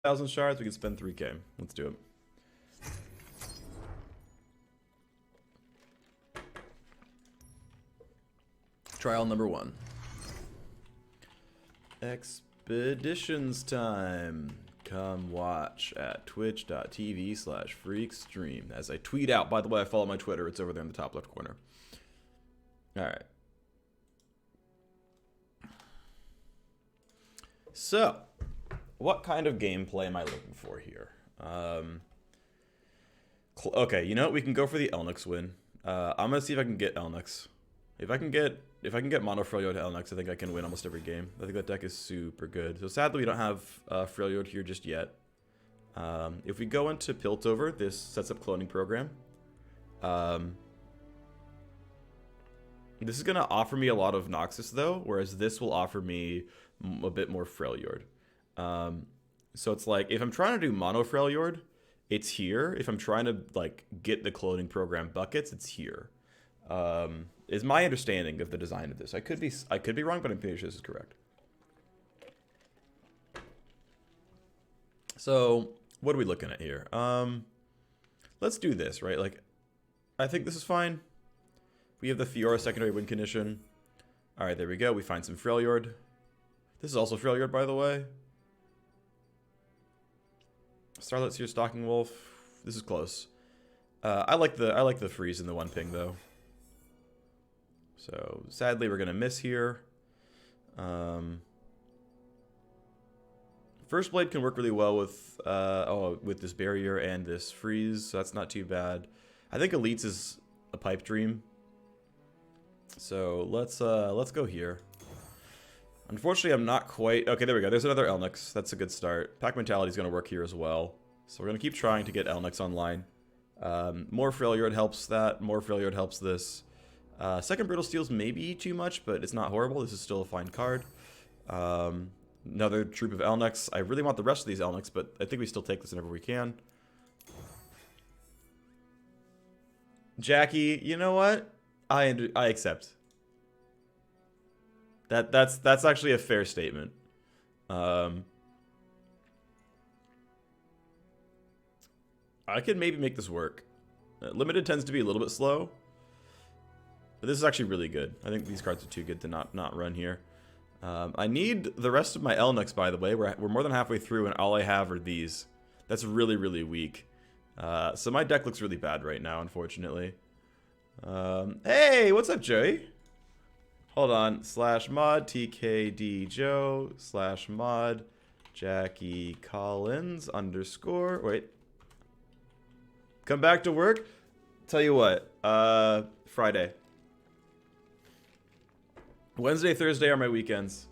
1,000 shards, we can spend 3k. Let's do it. Trial number 1. Expeditions time. Come watch at twitch.tv/phreakstream as I tweet out. By the way, I follow my Twitter. It's over there in the top left corner. Alright. So, what kind of gameplay am I looking for here? Okay, you know what? We can go for the Elnuks win. I'm gonna see if I can get Elnuks. If I can get Mono Freljord to Elnuks, I think I can win almost every game. I think that deck is super good. So sadly, we don't have Freljord here just yet. If we go into Piltover, this sets up cloning program. This is gonna offer me a lot of Noxus though, whereas this will offer me a bit more Freljord. So it's like, if I'm trying to do Mono Freljord, it's here. If I'm trying to like get the cloning program buckets, it's here. Is my understanding of the design of this. I could be wrong, but I'm pretty sure this is correct. So what are we looking at here? Let's do this, right? Like, I think this is fine. We have the Fiora secondary win condition. All right, there we go. We find some Freljord. This is also Freljord, by the way. Starlet Seer, Stalking Wolf. This is close. I like the freeze in the 1 ping though. So sadly, we're gonna miss here. First Blade can work really well with with this barrier and this freeze, so that's not too bad. I think Elites is a pipe dream. So let's go here. Unfortunately, I'm not quite... Okay, there we go. There's another Elnuks. That's a good start. Pack Mentality is going to work here as well. So we're going to keep trying to get Elnuks online. More Freljord helps that. More Freljord helps this. Second Brutal Steel's maybe too much, but it's not horrible. This is still a fine card. Another troop of Elnuks. I really want the rest of these Elnuks, but I think we still take this whenever we can. Jackie, you know what? I accept. That's actually a fair statement. I could maybe make this work. Limited tends to be a little bit slow, but this is actually really good. I think these cards are too good to not run here. I need the rest of my Elnuks, by the way. We're more than halfway through, and all I have are these. That's really, really weak. So my deck looks really bad right now, unfortunately. Hey, what's up, Joey? Hold on, /mod TKD Joe /mod Jackie Collins _ wait. Come back to work? Tell you what, Friday. Wednesday, Thursday are my weekends.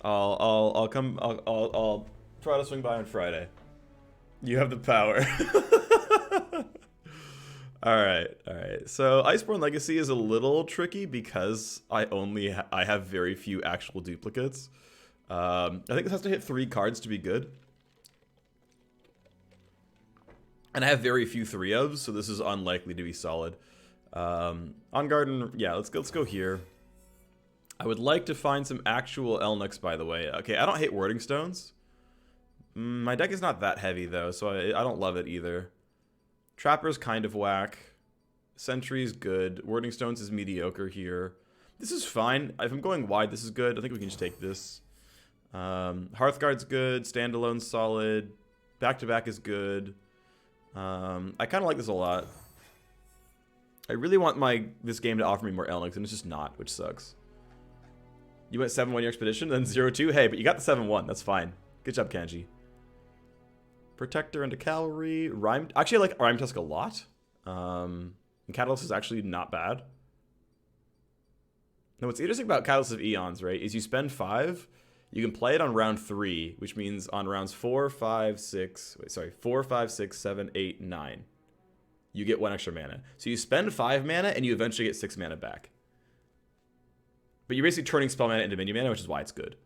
I'll try to swing by on Friday. You have the power. Alright. So Iceborne Legacy is a little tricky because I have very few actual duplicates. I think this has to hit 3 cards to be good. And I have very few 3-ofs, so this is unlikely to be solid. On Garden, yeah, let's go here. I would like to find some actual Elnuks, by the way. Okay, I don't hate Wording Stones. My deck is not that heavy, though, so I don't love it either. Trapper's kind of whack. Sentry's good. Wording Stones is mediocre here. This is fine. If I'm going wide, this is good. I think we can just take this. Hearthguard's good. Standalone's solid. Back-to-back is good. I kind of like this a lot. I really want this game to offer me more Elnuks, and it's just not, which sucks. You went 7-1 your expedition, then 0-2. Hey, but you got the 7-1. That's fine. Good job, Kanji. Protector into Cavalry. Actually, I like Rhyme Tusk a lot. And Catalyst is actually not bad. Now, what's interesting about Catalyst of Eons, right, is you spend 5, you can play it on round 3, which means on rounds 4, 5, 6, 7, 8, 9, you get 1 extra mana. So you spend 5 mana, and you eventually get 6 mana back. But you're basically turning spell mana into minion mana, which is why it's good.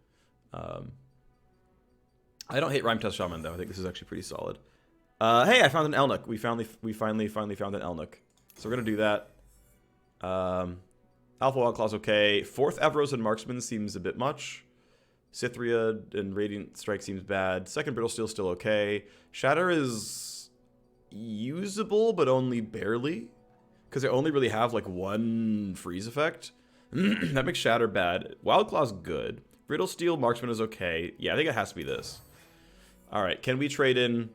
I don't hate Rhyme Test Shaman, though. I think this is actually pretty solid. Hey, I found an Elnuk. We finally found an Elnuk. So we're going to do that. Alpha Wild Claw's okay. 4th Evros and Marksman seems a bit much. Cythria and Radiant Strike seems bad. Second Brittle Steel still okay. Shatter is usable, but only barely. Because they only really have like one freeze effect. That makes Shatter bad. Wild Claw's good. Brittle Steel Marksman is okay. Yeah, I think it has to be this. Alright, can we trade in...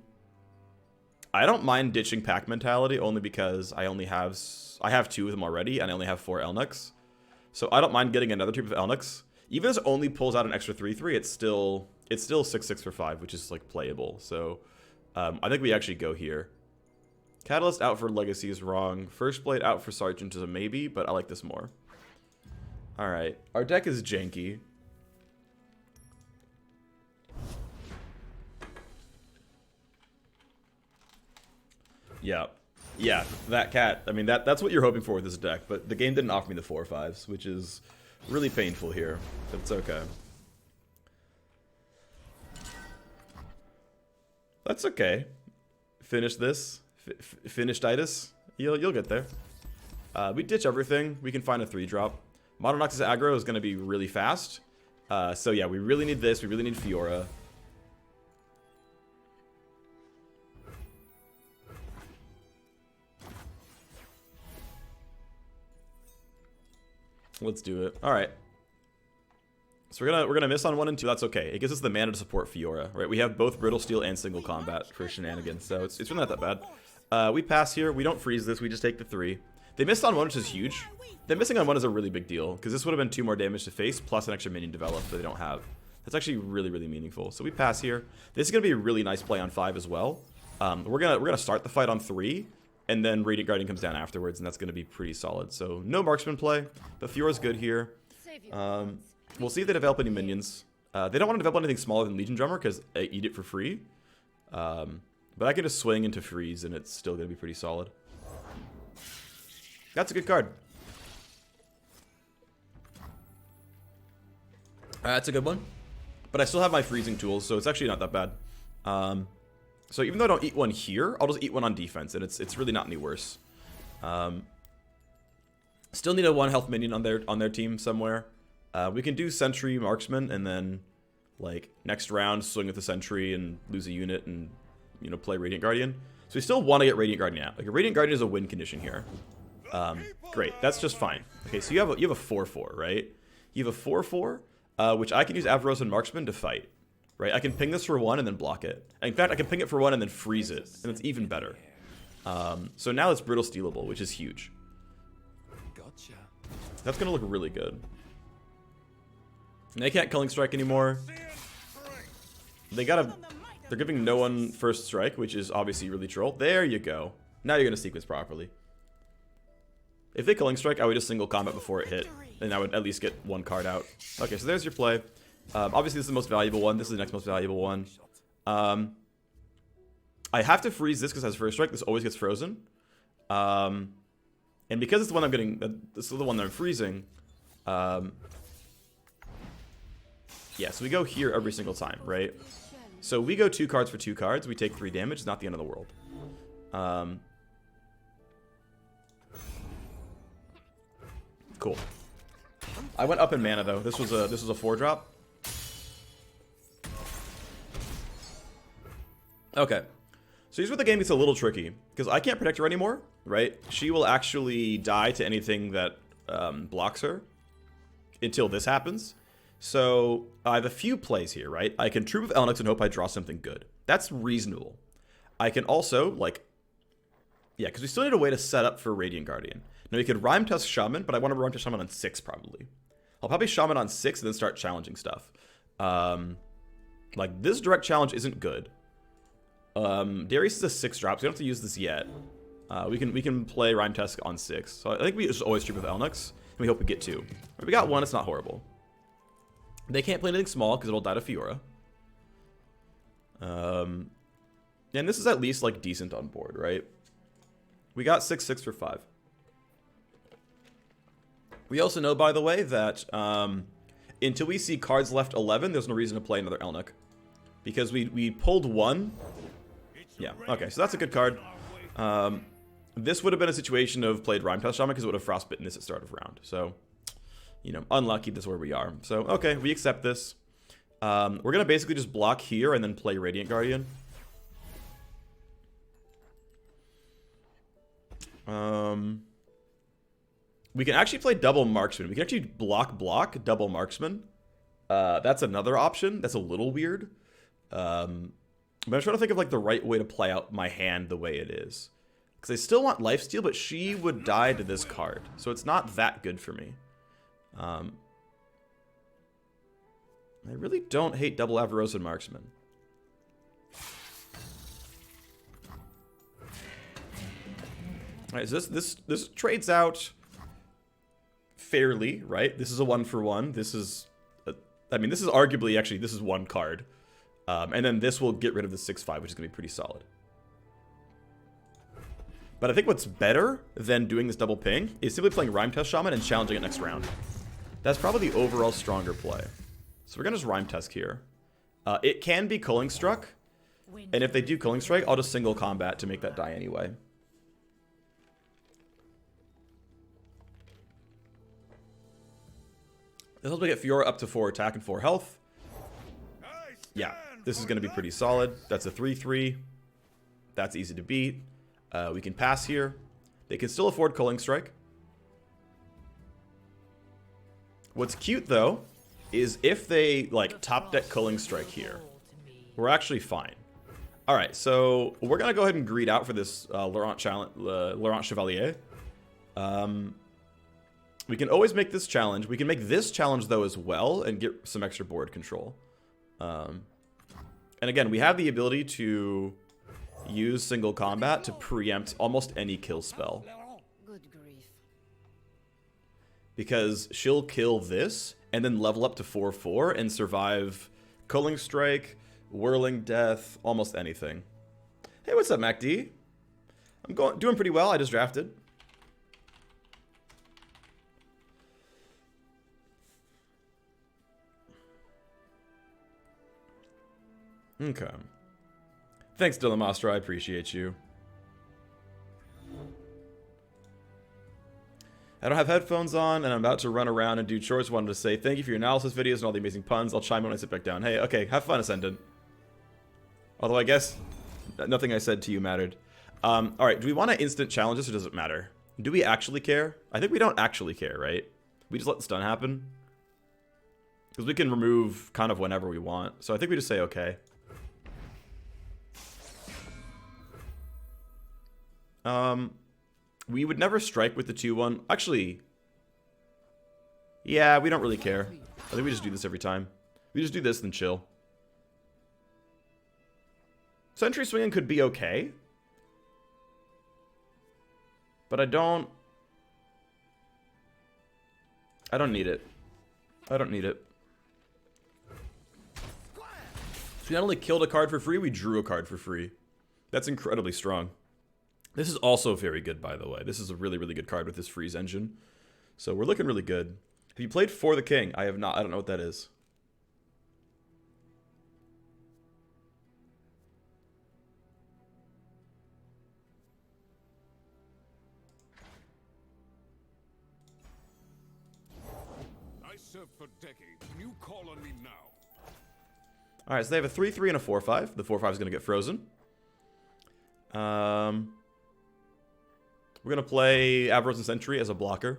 I don't mind ditching pack mentality only because I have 2 of them already and I only have 4 Elnuks. So I don't mind getting another type of Elnuks. Even if it only pulls out an extra 3/3, it's still 6/6 for 5, which is like playable. So I think we actually go here. Catalyst out for Legacy is wrong. First Blade out for Sergeant is a maybe, but I like this more. Alright, our deck is janky. Yeah. Yeah, that cat. I mean, that's what you're hoping for with this deck, but the game didn't offer me the 4/5s, which is really painful here, but it's okay. That's okay. Finish this. Finisheditis. You'll get there. We ditch everything. We can find a 3-drop. Mono Noxus aggro is going to be really fast. So yeah, we really need this. We really need Fiora. Let's do it. All right. So we're gonna miss on 1 and 2. That's okay. It gives us the mana to support Fiora, right? We have both Brittle Steel and single combat for shenanigans, so it's really not that bad. We pass here. We don't freeze this. We just take the 3. They missed on 1, which is huge. Them missing on 1 is a really big deal because this would have been 2 more damage to face plus an extra minion develop that they don't have. That's actually really, really meaningful. So we pass here. This is gonna be a really nice play on 5 as well. We're gonna start the fight on 3. And then Radiant Guardian comes down afterwards, and that's going to be pretty solid. So no Marksman play, but Fiora's good here. We'll see if they develop any minions. They don't want to develop anything smaller than Legion Drummer because I eat it for free. But I can just swing into freeze, and it's still going to be pretty solid. That's a good card. That's a good one. But I still have my freezing tools, so it's actually not that bad. So even though I don't eat one here, I'll just eat one on defense, and it's really not any worse. Still need a 1 health minion on their team somewhere. We can do Sentry Marksman, and then like next round swing with the Sentry and lose a unit, and play Radiant Guardian. So we still want to get Radiant Guardian out. Like a Radiant Guardian is a win condition here. Great, that's just fine. Okay, so you have a 4/4, right? You have a 4/4, which I can use Avaros and Marksman to fight. Right, I can ping this for 1 and then block it. In fact, I can ping it for 1 and then freeze it, and it's even better. So now it's Brittle Stealable, which is huge. Gotcha. That's gonna look really good. And they can't Culling Strike anymore. They're giving no one first strike, which is obviously really troll. There you go. Now you're gonna sequence properly. If they Culling Strike, I would just single combat before it hit, and I would at least get 1 card out. Okay, so there's your play. Obviously, this is the most valuable one. This is the next most valuable one. I have to freeze this because it has first strike. This always gets frozen. And because it's the one I'm getting, this is the one that I'm freezing. Yeah, so we go here every single time, right? So we go 2 cards for 2 cards. We take 3 damage. It's not the end of the world. Cool. I went up in mana though. This was a 4-drop. Okay, so here's where the game gets a little tricky, because I can't protect her anymore, right? She will actually die to anything that blocks her until this happens. So I have a few plays here, right? I can Troop of Elnuks and hope I draw something good. That's reasonable. I can also, like, yeah, because we still need a way to set up for Radiant Guardian. Now we could Rhyme Tusk Shaman, but I want to Rhyme Tusk Shaman on 6 probably. I'll probably Shaman on 6 and then start challenging stuff. Like, this direct challenge isn't good. Darius is a 6-drop, so we don't have to use this yet. We can play Rhyme Tusk on 6. So I think we just always Troop of Elnuks, and we hope we get 2. If we got 1, it's not horrible. They can't play anything small because it'll die to Fiora. And this is at least like decent on board, right? We got 6/6 for 5. We also know, by the way, that until we see cards left 11, there's no reason to play another Elnuk. Because we pulled 1. Yeah, okay, so that's a good card. This would have been a situation of played Rhyme Tusk Shaman because it would have frostbitten this at start of round. So, unlucky, this is where we are. So, okay, we accept this. We're going to basically just block here and then play Radiant Guardian. We can actually play double Marksman. We can actually block double Marksman. That's another option. That's a little weird. But I'm trying to think of like the right way to play out my hand the way it is. Because I still want lifesteal, but she would die to this card. So it's not that good for me. I really don't hate double Avarosa and Marksman. Alright, so this trades out fairly, right? This is a 1-for-1. This is... I mean, this is arguably, actually, this is one card. And then this will get rid of the 6-5, which is going to be pretty solid. But I think what's better than doing this double ping is simply playing Rhyme Test Shaman and challenging it next round. That's probably the overall stronger play. So we're going to just Rhyme Test here. It can be Culling Struck. And if they do Culling Strike, I'll just single combat to make that die anyway. This helps me get Fiora up to 4 attack and 4 health. Yeah, this is going to be pretty solid. That's a 3-3. That's easy to beat. We can pass here. They can still afford Culling Strike. What's cute, though, is if they, like, top deck Culling Strike here, we're actually fine. Alright, so we're going to go ahead and greed out for this Laurent Chevalier. We can always make this challenge. We can make this challenge, though, as well, and get some extra board control. And again, we have the ability to use single combat to preempt almost any kill spell. Good grief. Because she'll kill this, and then level up to 4-4 and survive Culling Strike, Whirling Death, almost anything. Hey, what's up, MacD? I'm doing pretty well. I just drafted. Okay. Thanks, Dylan Master. I appreciate you. I don't have headphones on, and I'm about to run around and do chores. Wanted to say thank you for your analysis videos and all the amazing puns. I'll chime in when I sit back down. Hey, okay, have fun, Ascendant. Although I guess nothing I said to you mattered. Alright, do we want to instant challenge this, or does it matter? Do we actually care? I think we don't actually care, right? We just let the stun happen. Because we can remove kind of whenever we want. So I think we just say okay. We would never strike with the 2-1. Actually, yeah, we don't really care. I think we just do this every time. We just do this and chill. Sentry swinging could be okay. But I don't need it. I don't need it. So we not only killed a card for free, we drew a card for free. That's incredibly strong. This is also very good, by the way. This is a really, really good card with this freeze engine. So we're looking really good. Have you played For the King? I have not. I don't know what that is. I served for decades. You call on me now. Alright, so they have a 3-3 and a 4-5. The 4-5 is going to get frozen. We're going to play Avros and Sentry as a blocker.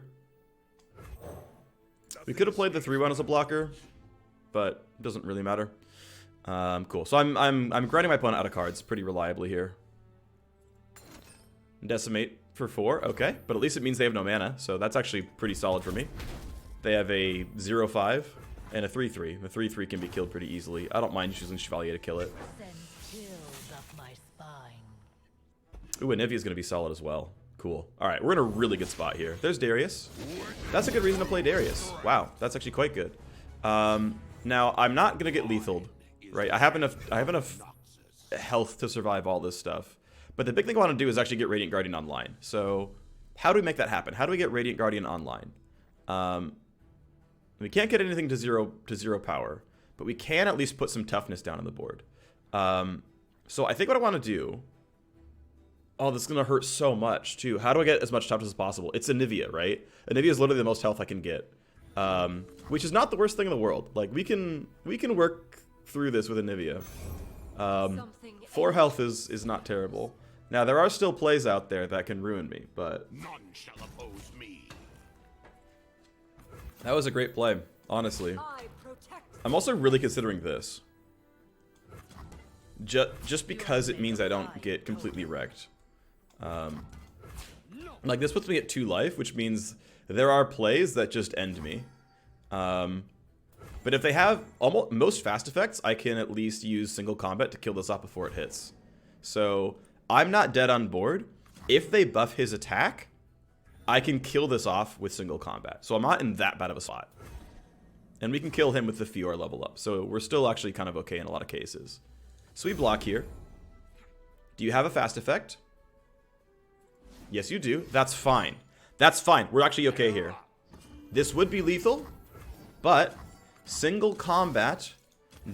We could have played the 3-1 as a blocker, but it doesn't really matter. Cool. So I'm grinding my opponent out of cards pretty reliably here. Decimate for 4, okay. But at least it means they have no mana, so that's actually pretty solid for me. They have a 0-5 and a 3-3. The 3-3 can be killed pretty easily. I don't mind choosing Chevalier to kill it. Ooh, and Nivea's going to be solid as well. Cool. Alright, we're in a really good spot here. There's Darius. That's a good reason to play Darius. Wow, that's actually quite good. Now, I'm not going to get lethaled, right? I have enough health to survive all this stuff. But the big thing I want to do is actually get Radiant Guardian online. So, how do we make that happen? How do we get Radiant Guardian online? We can't get anything to zero power, but we can at least put some toughness down on the board. So I think what I want to do... Oh, this is going to hurt so much, too. How do I get as much toughness as possible? It's a Nivea, right? A Nivea is literally the most health I can get. which is not the worst thing in the world. Like, we can work through this with Anivia. 4 health is not terrible. Now, there are still plays out there that can ruin me, but... None shall oppose me. That was a great play, honestly. I'm also really considering this. Just because it means I don't get completely wrecked. Like, this puts me at 2 life, which means there are plays that just end me. But if they have most fast effects, I can at least use single combat to kill this off before it hits. So, I'm not dead on board. If they buff his attack, I can kill this off with single combat. So I'm not in that bad of a spot. And we can kill him with the Fiora level up. So we're still actually kind of okay in a lot of cases. So we block here. Do you have a fast effect? Yes, you do. That's fine. That's fine. We're actually okay here. This would be lethal, but single combat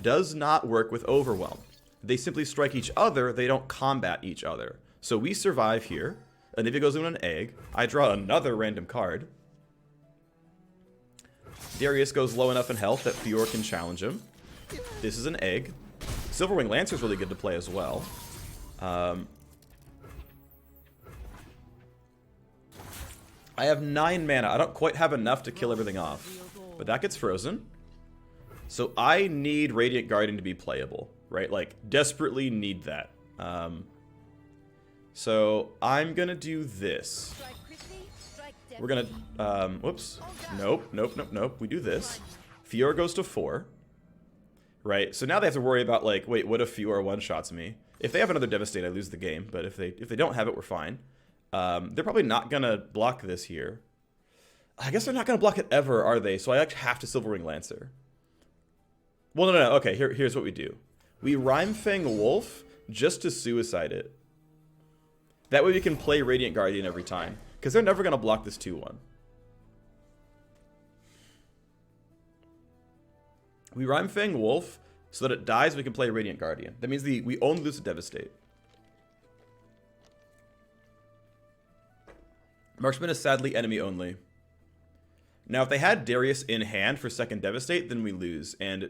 does not work with overwhelm. They simply strike each other. They don't combat each other. So we survive here. Anivia goes into an egg. I draw another random card. Darius goes low enough in health that Fiora can challenge him. This is an egg. Silverwing Lancer is really good to play as well. I have 9 mana. I don't quite have enough to kill everything off. But that gets frozen. So I need Radiant Guardian to be playable, right? Like, desperately need that. So I'm gonna do this. We're gonna, whoops. Nope. We do this. Fiora goes to 4. Right, so now they have to worry about, like, wait, what if Fiora one-shots me? If they have another Devastate, I lose the game. But if they don't have it, we're fine. They're probably not gonna block this here. I guess they're not gonna block it ever, are they? So I actually have to Silverwing Lancer. Well, no. Okay, here's what we do. We Rhyme Fang Wolf just to suicide it. That way we can play Radiant Guardian every time. Because they're never gonna block this 2-1. We Rhyme Fang Wolf so that it dies, we can play Radiant Guardian. That means we only lose to Devastate. Marksman is sadly enemy only. Now, if they had Darius in hand for second Devastate, then we lose. And,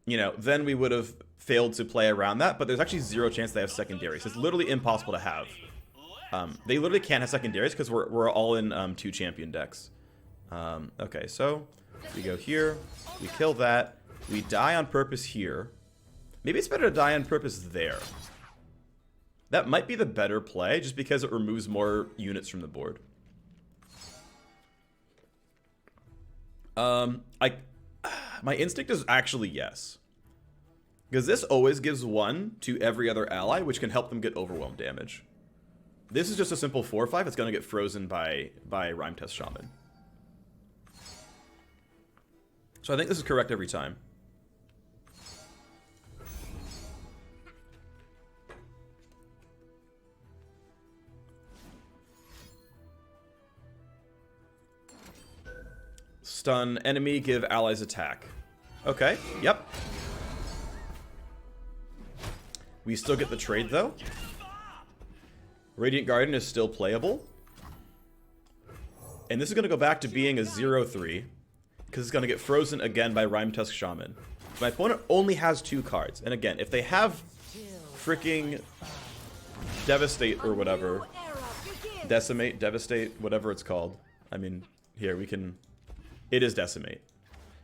you know, then we would have failed to play around that. But there's actually 0 chance they have second Darius. It's literally impossible to have. They literally can't have second Darius because we're all in 2 champion decks. Okay, so we go here. We kill that. We die on purpose here. Maybe it's better to die on purpose there. That might be the better play, just because it removes more units from the board. My instinct is actually yes. Because this always gives 1 to every other ally, which can help them get overwhelm damage. This is just a simple 4/5. It's going to get frozen by Rhyme Test Shaman. So I think this is correct every time. Stun enemy, give allies attack. Okay, yep. We still get the trade though. Radiant Guardian is still playable. And this is going to go back to being a 0/3. Because it's going to get frozen again by Rhyme Tusk Shaman. My opponent only has 2 cards. And again, if they have freaking Devastate or whatever. Decimate, Devastate, whatever it's called. I mean, here, we can... It is Decimate.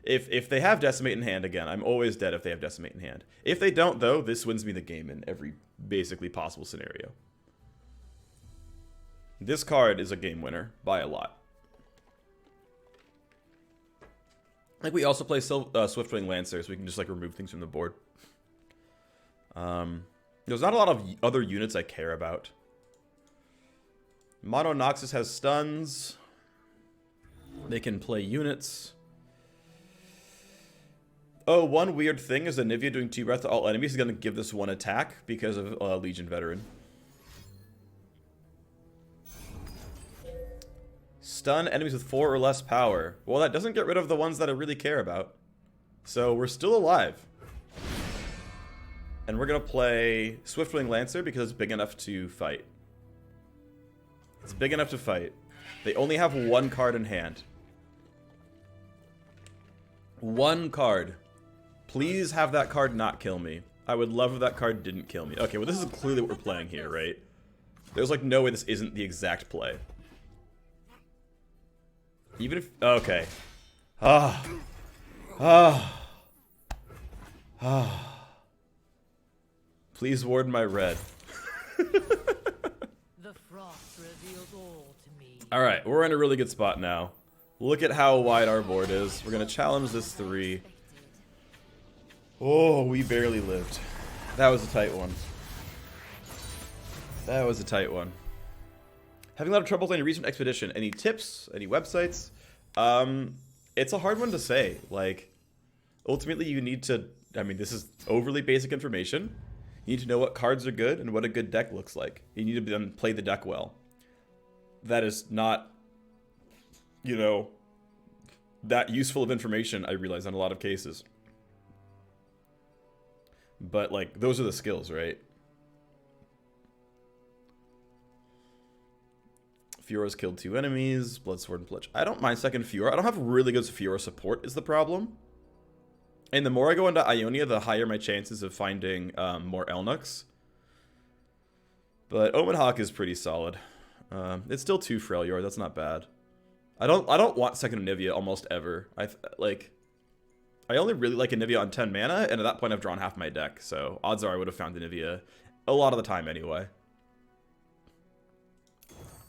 If they have Decimate in hand, again, I'm always dead if they have Decimate in hand. If they don't, though, this wins me the game in every basically possible scenario. This card is a game winner by a lot. Like, we also play Swiftwing Lancer, so we can just, like, remove things from the board. There's not a lot of other units I care about. Mono Noxus has stuns. They can play units. Oh, one weird thing is Anivia doing 2 breath to all enemies is going to give this 1 attack because of Legion Veteran. Stun enemies with 4 or less power. Well, that doesn't get rid of the ones that I really care about. So we're still alive. And we're going to play Swiftwing Lancer because it's big enough to fight. It's big enough to fight. They only have 1 card in hand. One card. Please have that card not kill me. I would love if that card didn't kill me. Okay, well this is clearly what we're playing here, right? There's like no way this isn't the exact play. Even if... Okay. Please ward my red. The frost reveals all to me. Alright, we're in a really good spot now. Look at how wide our board is. We're going to challenge this 3. Oh, we barely lived. That was a tight one. That was a tight one. Having a lot of trouble playing a recent expedition. Any tips? Any websites? It's a hard one to say. Like, ultimately you need to... I mean, this is overly basic information. You need to know what cards are good and what a good deck looks like. You need to then play the deck well. That is not... you know, that useful of information, I realize, in a lot of cases. But, like, those are the skills, right? Fiora's killed 2 enemies. Bloodsword and Pledge. I don't mind second Fiora. I don't have really good Fiora support is the problem. And the more I go into Ionia, the higher my chances of finding more Elnuks. But Omen Hawk is pretty solid. It's still 2 Freljord. That's not bad. I don't want second Anivia almost ever. I only really like Anivia on 10 mana, and at that point I've drawn half my deck, so odds are I would have found Anivia a lot of the time anyway.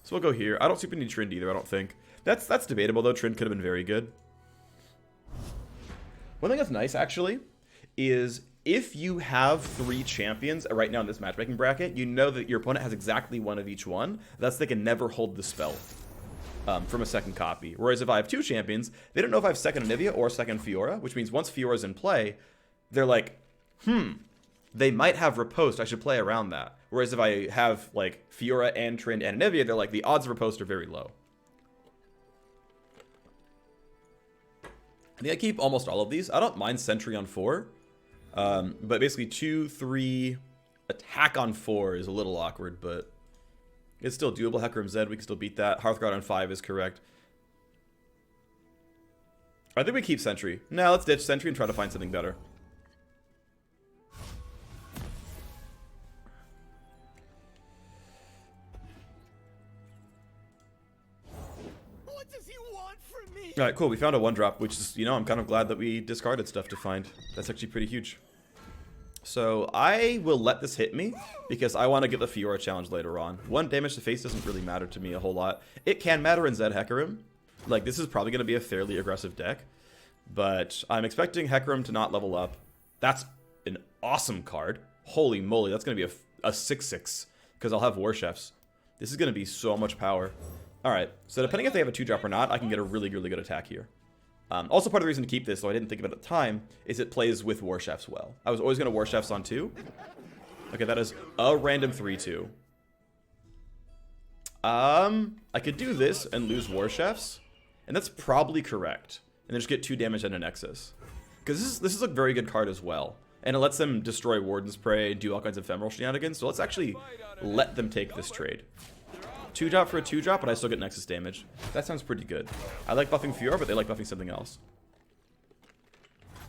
So we'll go here. I don't super need Trynd either, I don't think. That's debatable though. Trynd could have been very good. One thing that's nice actually is if you have 3 champions right now in this matchmaking bracket, you know that your opponent has exactly one of each one. Thus they can never hold the spell. From a second copy. Whereas if I have 2 champions, they don't know if I have second Anivia or second Fiora, which means once Fiora's in play, they're like, they might have Riposte, I should play around that. Whereas if I have, like, Fiora and Trynd and Anivia, they're like, the odds of Riposte are very low. I think I keep almost all of these. I don't mind Sentry on 4, but basically 2, 3, attack on 4 is a little awkward, but... it's still doable. Hecarim Zed, we can still beat that. Hearthguard on 5 is correct. I think we keep Sentry. Now let's ditch Sentry and try to find something better. What does he want from me? Alright, cool. We found a 1-drop, which is, you know, I'm kind of glad that we discarded stuff to find. That's actually pretty huge. So I will let this hit me because I want to get the Fiora challenge later on. 1 damage to face doesn't really matter to me a whole lot. It can matter in Zed Hecarim. Like, this is probably going to be a fairly aggressive deck. But I'm expecting Hecarim to not level up. That's an awesome card. Holy moly, that's going to be a 6/6 because I'll have War Chefs. This is going to be so much power. Alright, so depending if they have a 2-drop or not, I can get a really, really good attack here. Also, part of the reason to keep this, though I didn't think of it at the time, is it plays with War Chefs well. I was always going to War Chefs on 2. Okay, that is a random 3/2. I could do this and lose War Chefs, and that's probably correct. And then just get 2 damage and an Nexus. Because this is a very good card as well. And it lets them destroy Warden's Prey, do all kinds of ephemeral shenanigans, so let's actually let them take this trade. 2-drop for a 2-drop, but I still get Nexus damage. That sounds pretty good. I like buffing Fiora, but they like buffing something else.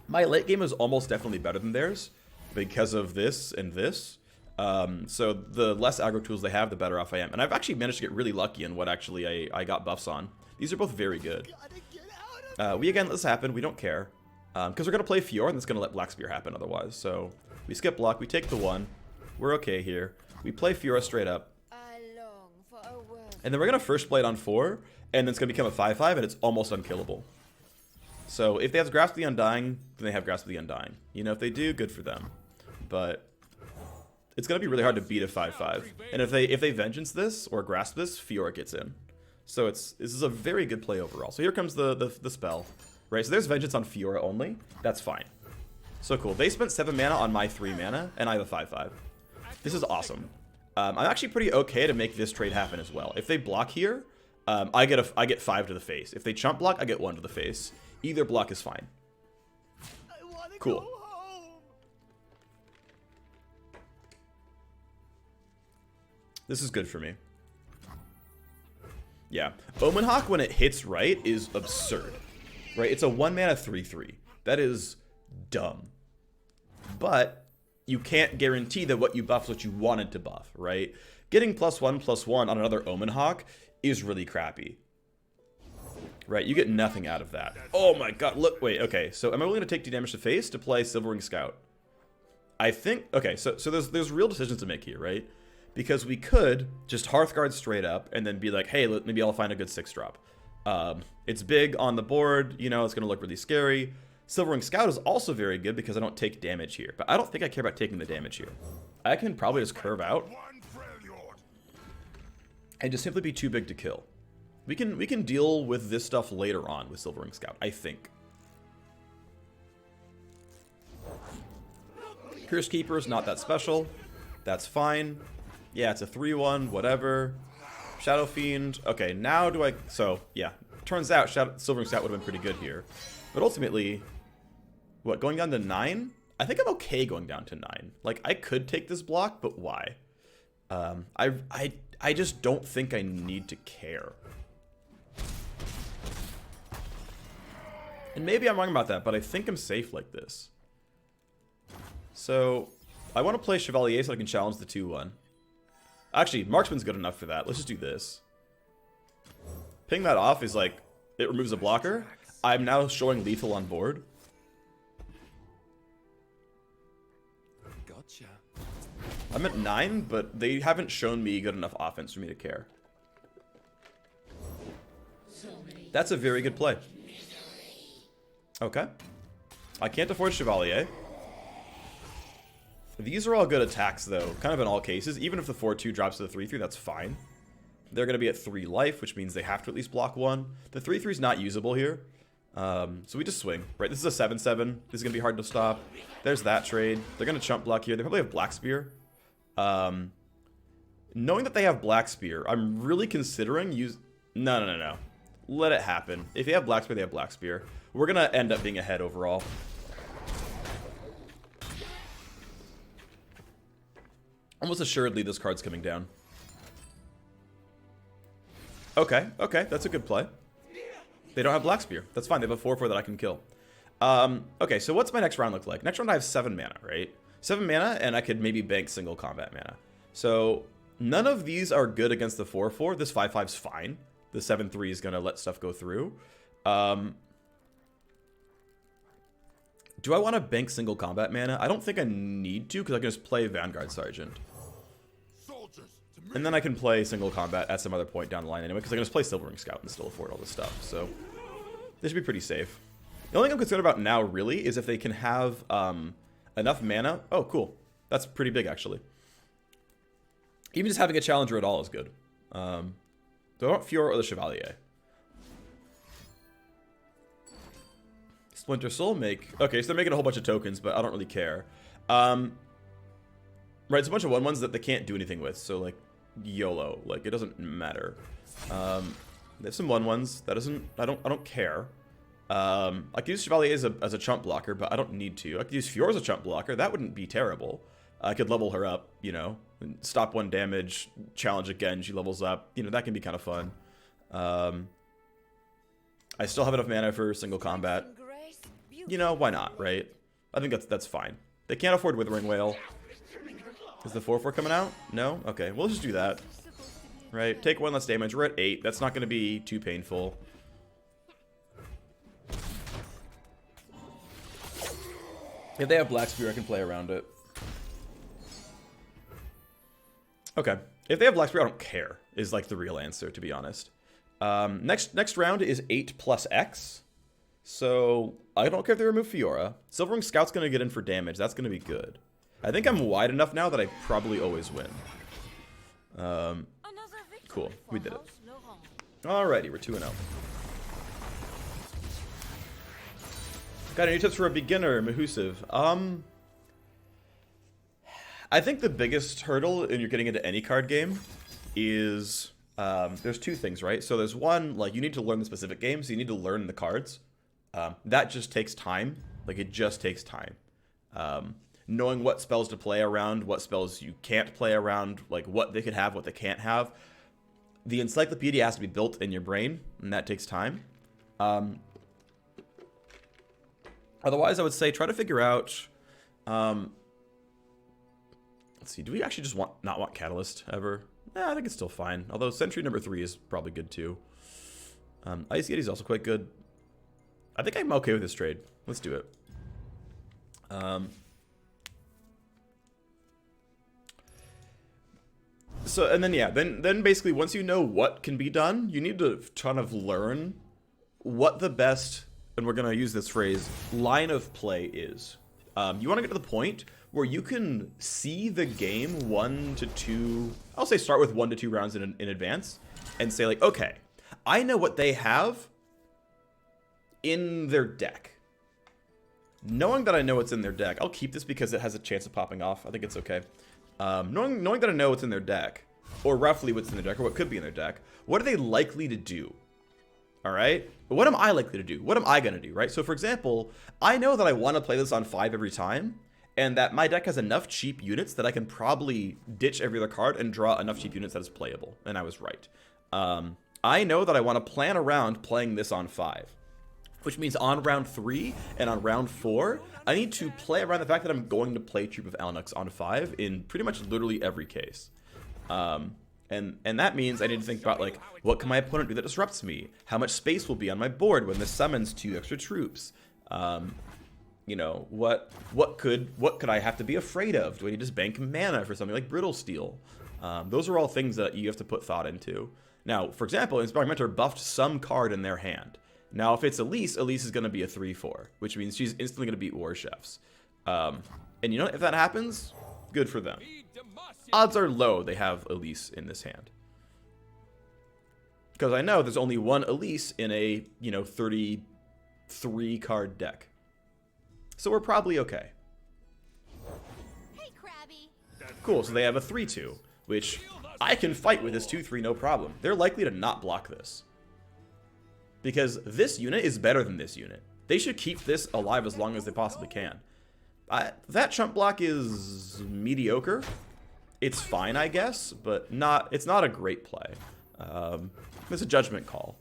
My late game is almost definitely better than theirs because of this and this. So the less aggro tools they have, the better off I am. And I've actually managed to get really lucky in what actually I got buffs on. These are both very good. We again let this happen. We don't care. Because we're going to play Fiora, and that's going to let Black Spear happen otherwise. So we skip block. We take the 1. We're okay here. We play Fiora straight up. And then we're going to first play it on 4, and then it's going to become a 5/5, and it's almost unkillable. So if they have Grasp of the Undying, then they have Grasp of the Undying. You know, if they do, good for them. But it's going to be really hard to beat a 5/5. And if they Vengeance this, or Grasp this, Fiora gets in. So this is a very good play overall. So here comes the spell. Right, so there's Vengeance on Fiora only. That's fine. So cool. They spent 7 mana on my 3 mana, and I have a 5/5. This is awesome. I'm actually pretty okay to make this trade happen as well. If they block here, I get 5 to the face. If they chump block, I get 1 to the face. Either block is fine. Cool. This is good for me. Yeah. Omen Hawk, when it hits right, is absurd. Right? It's a 1 mana 3/3. That is dumb. But you can't guarantee that what you buff is what you wanted to buff, right? Getting +1/+1 on another Omen Hawk is really crappy. Right, you get nothing out of that. Oh my god, look, wait, okay. So am I willing to take 2 damage to face to play Silverwing Scout? I think, okay, so there's real decisions to make here, right? Because we could just Hearthguard straight up and then be like, hey, maybe I'll find a good 6-drop. It's big on the board, you know, it's going to look really scary. Silverwing Scout is also very good because I don't take damage here. But I don't think I care about taking the damage here. I can probably just curve out and just simply be too big to kill. We can deal with this stuff later on with Silverwing Scout, I think. Curse Keeper is not that special. That's fine. Yeah, it's a 3/1, whatever. Shadow Fiend. Okay, now do I... So, yeah. Turns out Silverwing Scout would have been pretty good here. But ultimately... What, going down to 9? I think I'm okay going down to 9. Like, I could take this block, but why? I just don't think I need to care. And maybe I'm wrong about that, but I think I'm safe like this. So, I want to play Chevalier so I can challenge the 2/1. Actually, Marksman's good enough for that. Let's just do this. Ping that off is like, it removes a blocker. I'm now showing lethal on board. Gotcha. I'm at 9, but they haven't shown me good enough offense for me to care. That's a very good play. Okay. I can't afford Chevalier. These are all good attacks, though, kind of in all cases. Even if the 4/2 drops to the 3/3, that's fine. They're going to be at 3 life, which means they have to at least block 1. The 3/3 is not usable here. So we just swing, right? This is a 7/7. This is going to be hard to stop. There's that trade. They're going to chump block here. They probably have Black Spear. Knowing that they have Black Spear, I'm really considering No. Let it happen. If they have Black Spear, they have Black Spear. We're going to end up being ahead overall. Almost assuredly, this card's coming down. Okay, that's a good play. They don't have Black Spear. That's fine. They have a 4/4 that I can kill. Okay, so what's my next round look like? Next round I have 7 mana, right? 7 mana, and I could maybe bank single combat mana. So none of these are good against the 4/4. This 5/5's fine. The 7/3 is going to let stuff go through. Do I want to bank single combat mana? I don't think I need to, because I can just play Vanguard Sergeant. And then I can play single combat at some other point down the line anyway, because I can just play Silverwing Scout and still afford all this stuff. So this should be pretty safe. The only thing I'm concerned about now, really, is if they can have enough mana. Oh, cool. That's pretty big, actually. Even just having a challenger at all is good. Do I want Fiora or the Chevalier? Splinter Soul make... Okay, so they're making a whole bunch of tokens, but I don't really care. Right, it's a bunch of 1/1s that they can't do anything with, so, like, YOLO. Like, it doesn't matter. There's some 1/1s. That doesn't... I don't care. I could use Chevalier as a chump blocker, but I don't need to. I could use Fiora as a chump blocker. That wouldn't be terrible. I could level her up, you know. Stop 1 damage, challenge again, she levels up. You know, that can be kind of fun. I still have enough mana for single combat. You know, why not, right? I think that's fine. They can't afford Withering Wail. Is the 4/4 coming out? No? Okay, we'll just do that. Right, take 1 less damage. We're at 8. That's not going to be too painful. If they have Black Spear, I can play around it. Okay. If they have Black Spear, I don't care, is like the real answer, to be honest. Next round is 8 plus X. So, I don't care if they remove Fiora. Silverwing Scout's going to get in for damage. That's going to be good. I think I'm wide enough now that I probably always win. Cool. We did it. Alrighty, we're 2-0. Got any tips for a beginner, Mahusiv? I think the biggest hurdle in you're getting into any card game is... there's 2 things, right? So there's one, like, you need to learn the specific game, so you need to learn the cards. That just takes time. Like, it just takes time. Knowing what spells to play around, what spells you can't play around, like, what they could have, what they can't have. The encyclopedia has to be built in your brain, and that takes time. Otherwise, I would say try to figure out... let's see, do we actually just not want Catalyst ever? Yeah, I think it's still fine. Although Sentry number 3 is probably good too. Ice Yeti is also quite good. I think I'm okay with this trade. Let's do it. So, and then, yeah, then basically once you know what can be done, you need to kind of learn what the best, and we're going to use this phrase, line of play is. You want to get to the point where you can see the game 1 to 2, I'll say start with 1 to 2 rounds in advance, and say like, okay, I know what they have in their deck. Knowing that I know what's in their deck, I'll keep this because it has a chance of popping off. I think it's okay. Knowing that I know what's in their deck, or roughly what's in their deck, or what could be in their deck, what are they likely to do? Alright? But what am I likely to do? What am I going to do, right? So for example, I know that I want to play this on 5 every time, and that my deck has enough cheap units that I can probably ditch every other card and draw enough cheap units that is playable. And I was right. I know that I want to plan around playing this on 5. Which means on round 3 and on round 4, I need to play around the fact that I'm going to play Troop of Elnuks on 5 in pretty much literally every case. And that means I need to think about, like, what can my opponent do that disrupts me? How much space will be on my board when this summons 2 extra troops? You know, what could I have to be afraid of? Do I need to just bank mana for something like Brittle Steel? Those are all things that you have to put thought into. Now, for example, Inspiring Mentor buffed some card in their hand. Now, if it's Elise, Elise is going to be a 3/4, which means she's instantly going to beat War Chefs. And you know, if that happens, good for them. Odds are low they have Elise in this hand. Because I know there's only one Elise in a, 33 card deck. So we're probably okay. Hey, Krabby. Cool, so they have a 3/2, which I can fight with this 2/3 no problem. They're likely to not block this. Because this unit is better than this unit. They should keep this alive as long as they possibly can. That chump block is mediocre. It's fine, I guess, but it's not a great play. It's a judgment call.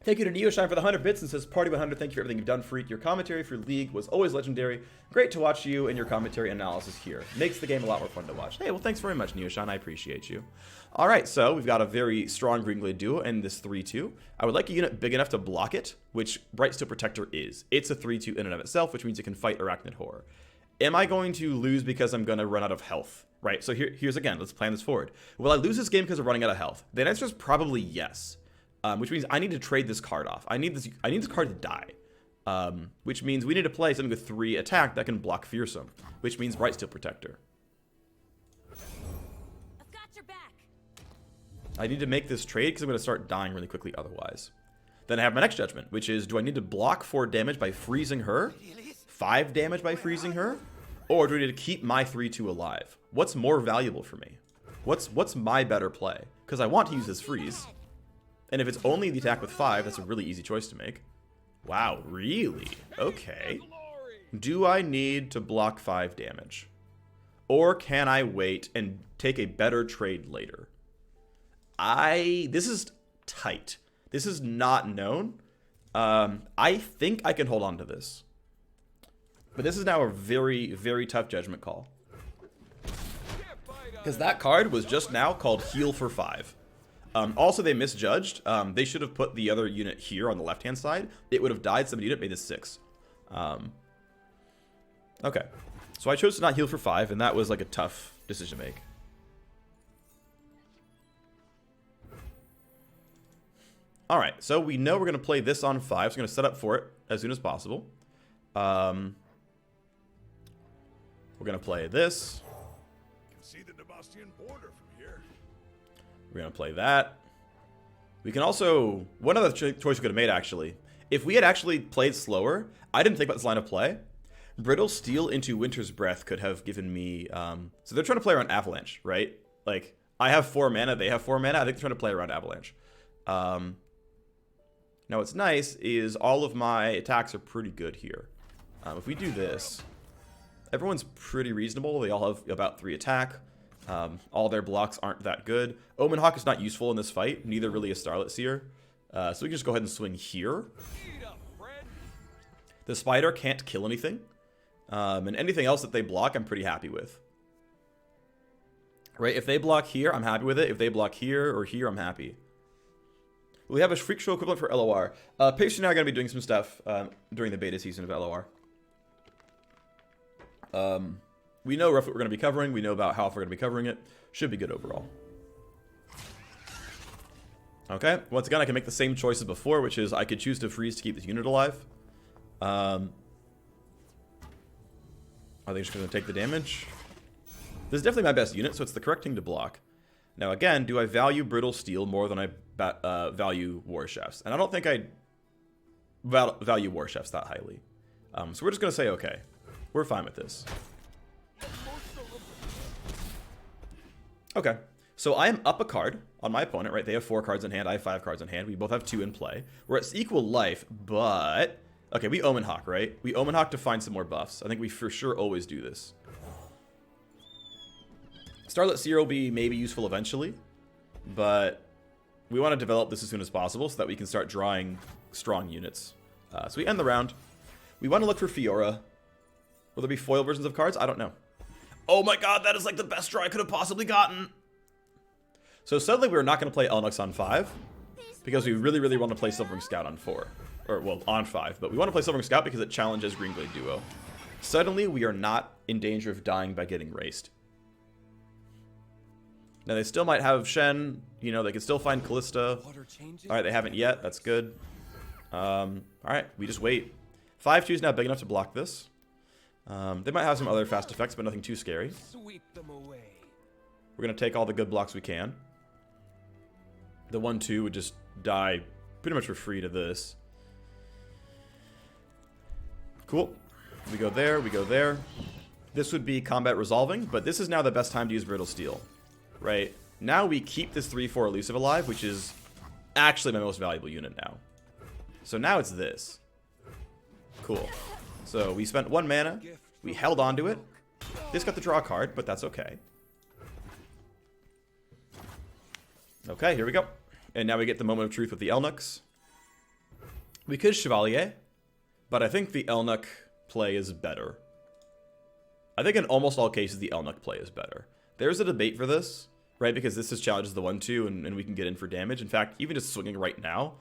Thank you to Neoshine for the 100 bits and says, Party 100, thank you for everything you've done, Phreak. Your commentary for League was always legendary. Great to watch you and your commentary analysis here. Makes the game a lot more fun to watch. Hey, well, thanks very much, Neoshine. I appreciate you. All right, so we've got a very strong Green Glade duo and this 3/2. I would like a unit big enough to block it, which Bright Steel Protector is. It's a 3/2 in and of itself, which means it can fight Arachnid Horror. Am I going to lose because I'm going to run out of health? Right, so here's again, let's plan this forward. Will I lose this game because of running out of health? The answer is probably yes. Which means I need to trade this card off. I need this card to die. Which means we need to play something with 3 attack that can block Fearsome. Which means Bright Steel Protector. I've got your back. I need to make this trade because I'm going to start dying really quickly otherwise. Then I have my next judgment, which is, do I need to block 4 damage by freezing her? 5 damage by freezing her? Or do I need to keep my 3/2 alive? What's more valuable for me? What's my better play? Because I want to use this freeze. And if it's only the attack with 5, that's a really easy choice to make. Wow, really? Okay. Do I need to block 5 damage? Or can I wait and take a better trade later? This is tight. This is not known. I think I can hold on to this. But this is now a very, very tough judgment call. Because that card was just now called Heal for 5. Also, they misjudged. They should have put the other unit here on the left-hand side. It would have died. Somebody unit made this 6. Okay. So I chose to not heal for 5, and that was like a tough decision to make. Alright, so we know we're going to play this on 5, so we're going to set up for it as soon as possible. We're going to play this. Can see the Debastian border from here. We're going to play that. We can also... One other choice we could have made, actually. If we had actually played slower, I didn't think about this line of play. Brittle Steel into Winter's Breath could have given me... So they're trying to play around Avalanche, right? Like, I have 4 mana, they have 4 mana. I think they're trying to play around Avalanche. Now what's nice is all of my attacks are pretty good here. If we do this, everyone's pretty reasonable. They all have about 3 attack. All their blocks aren't that good. Omen Hawk is not useful in this fight. Neither really is Starlit Seer. So we can just go ahead and swing here. The spider can't kill anything. And anything else that they block, I'm pretty happy with. Right, if they block here, I'm happy with it. If they block here or here, I'm happy. We have a Phreak show equivalent for LOR. Paige and I are going to be doing some stuff during the beta season of LOR. We know roughly what we're going to be covering. We know about how we're going to be covering it. Should be good overall. Okay, once again, I can make the same choice as before, which is I could choose to freeze to keep this unit alive. Are they just going to take the damage? This is definitely my best unit, so it's the correct thing to block. Now again, do I value Brittle Steel more than I value War Chefs? And I don't think I value War Chefs that highly. So we're just going to say, okay, we're fine with this. Okay, so I am up a card on my opponent, right? They have 4 cards in hand, I have 5 cards in hand. We both have 2 in play. We're at equal life, but... Okay, we Omen Hawk, right? We Omen Hawk to find some more buffs. I think we for sure always do this. Starlit Seer will be maybe useful eventually, but we want to develop this as soon as possible so that we can start drawing strong units. So we end the round. We want to look for Fiora. Will there be foil versions of cards? I don't know. Oh my god, that is like the best draw I could have possibly gotten. So suddenly we're not going to play Elnuks on 5 because we really, really want to play Silvering Scout on 4. Or, well, on 5. But we want to play Silvering Scout because it challenges Greenblade Duo. Suddenly we are not in danger of dying by getting raced. Now they still might have Shen. You know, they can still find Callista. Alright, they haven't yet. That's good. Alright, we just wait. 5-2 is now big enough to block this. They might have some other fast effects, but nothing too scary. Sweep them away. We're going to take all the good blocks we can. The 1-2 would just die pretty much for free to this. Cool. We go there, we go there. This would be combat resolving, but this is now the best time to use Brittle Steel. Right? Now we keep this 3-4 elusive alive, which is actually my most valuable unit now. So now it's this. Cool. So we spent 1 mana. We held on to it. This got to draw a card, but that's okay. Okay, here we go. And now we get the moment of truth with the Elnuks. We could Chevalier, but I think the Elnuk play is better. I think in almost all cases the Elnuk play is better. There's a debate for this, right? Because this is challenges the 1-2 and we can get in for damage. In fact, even just swinging right now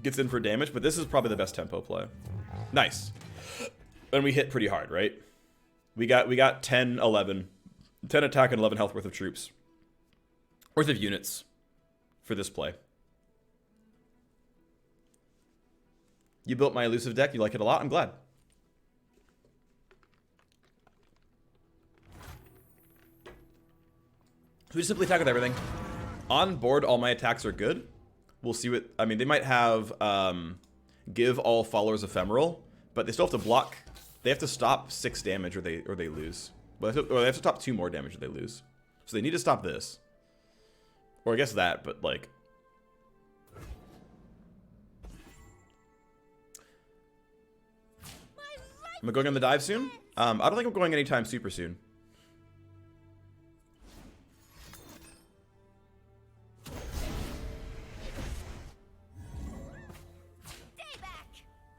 gets in for damage, but this is probably the best tempo play. Nice. And we hit pretty hard, right? We got 10, 11, 10 attack and 11 health worth of troops. Worth of units for this play. You built my elusive deck. You like it a lot. I'm glad. So we just simply attack with everything. On board, all my attacks are good. We'll see what... I mean, they might have give all followers ephemeral, but they still have to block. They have to stop 6 damage or they lose. Well, they have to stop 2 more damage or they lose. So they need to stop this. Or I guess that, but like... Am I going on the dive soon? I don't think I'm going anytime super soon.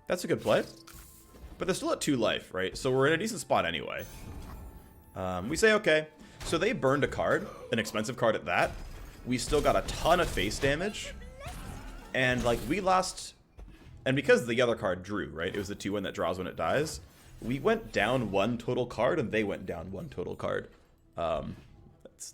That's a good play. But they're still at 2 life, right? So we're in a decent spot anyway. We say, okay. So they burned a card, an expensive card at that. We still got a ton of face damage. And, like, we lost... And because the other card drew, right? It was the 2-1 that draws when it dies. We went down 1 total card, and they went down 1 total card.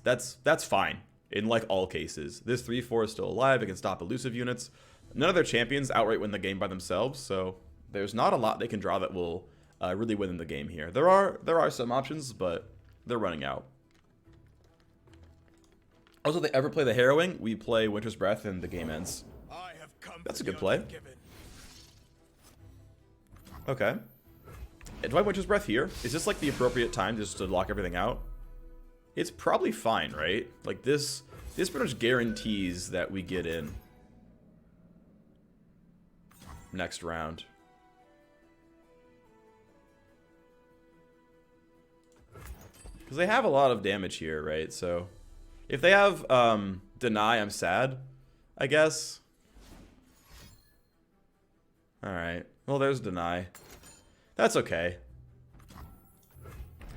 That's fine in, like, all cases. This 3-4 is still alive. It can stop elusive units. None of their champions outright win the game by themselves, so there's not a lot they can draw that will really win in the game here. There are some options, but they're running out. Also, if they ever play the Harrowing, we play Winter's Breath and the game ends. That's a good play. Okay. Do I have Winter's Breath here? Is this like the appropriate time just to lock everything out? It's probably fine, right? Like this pretty much guarantees that we get in next round. Because they have a lot of damage here, right? So if they have Deny, I'm sad, I guess. Alright. Well, there's deny. That's okay.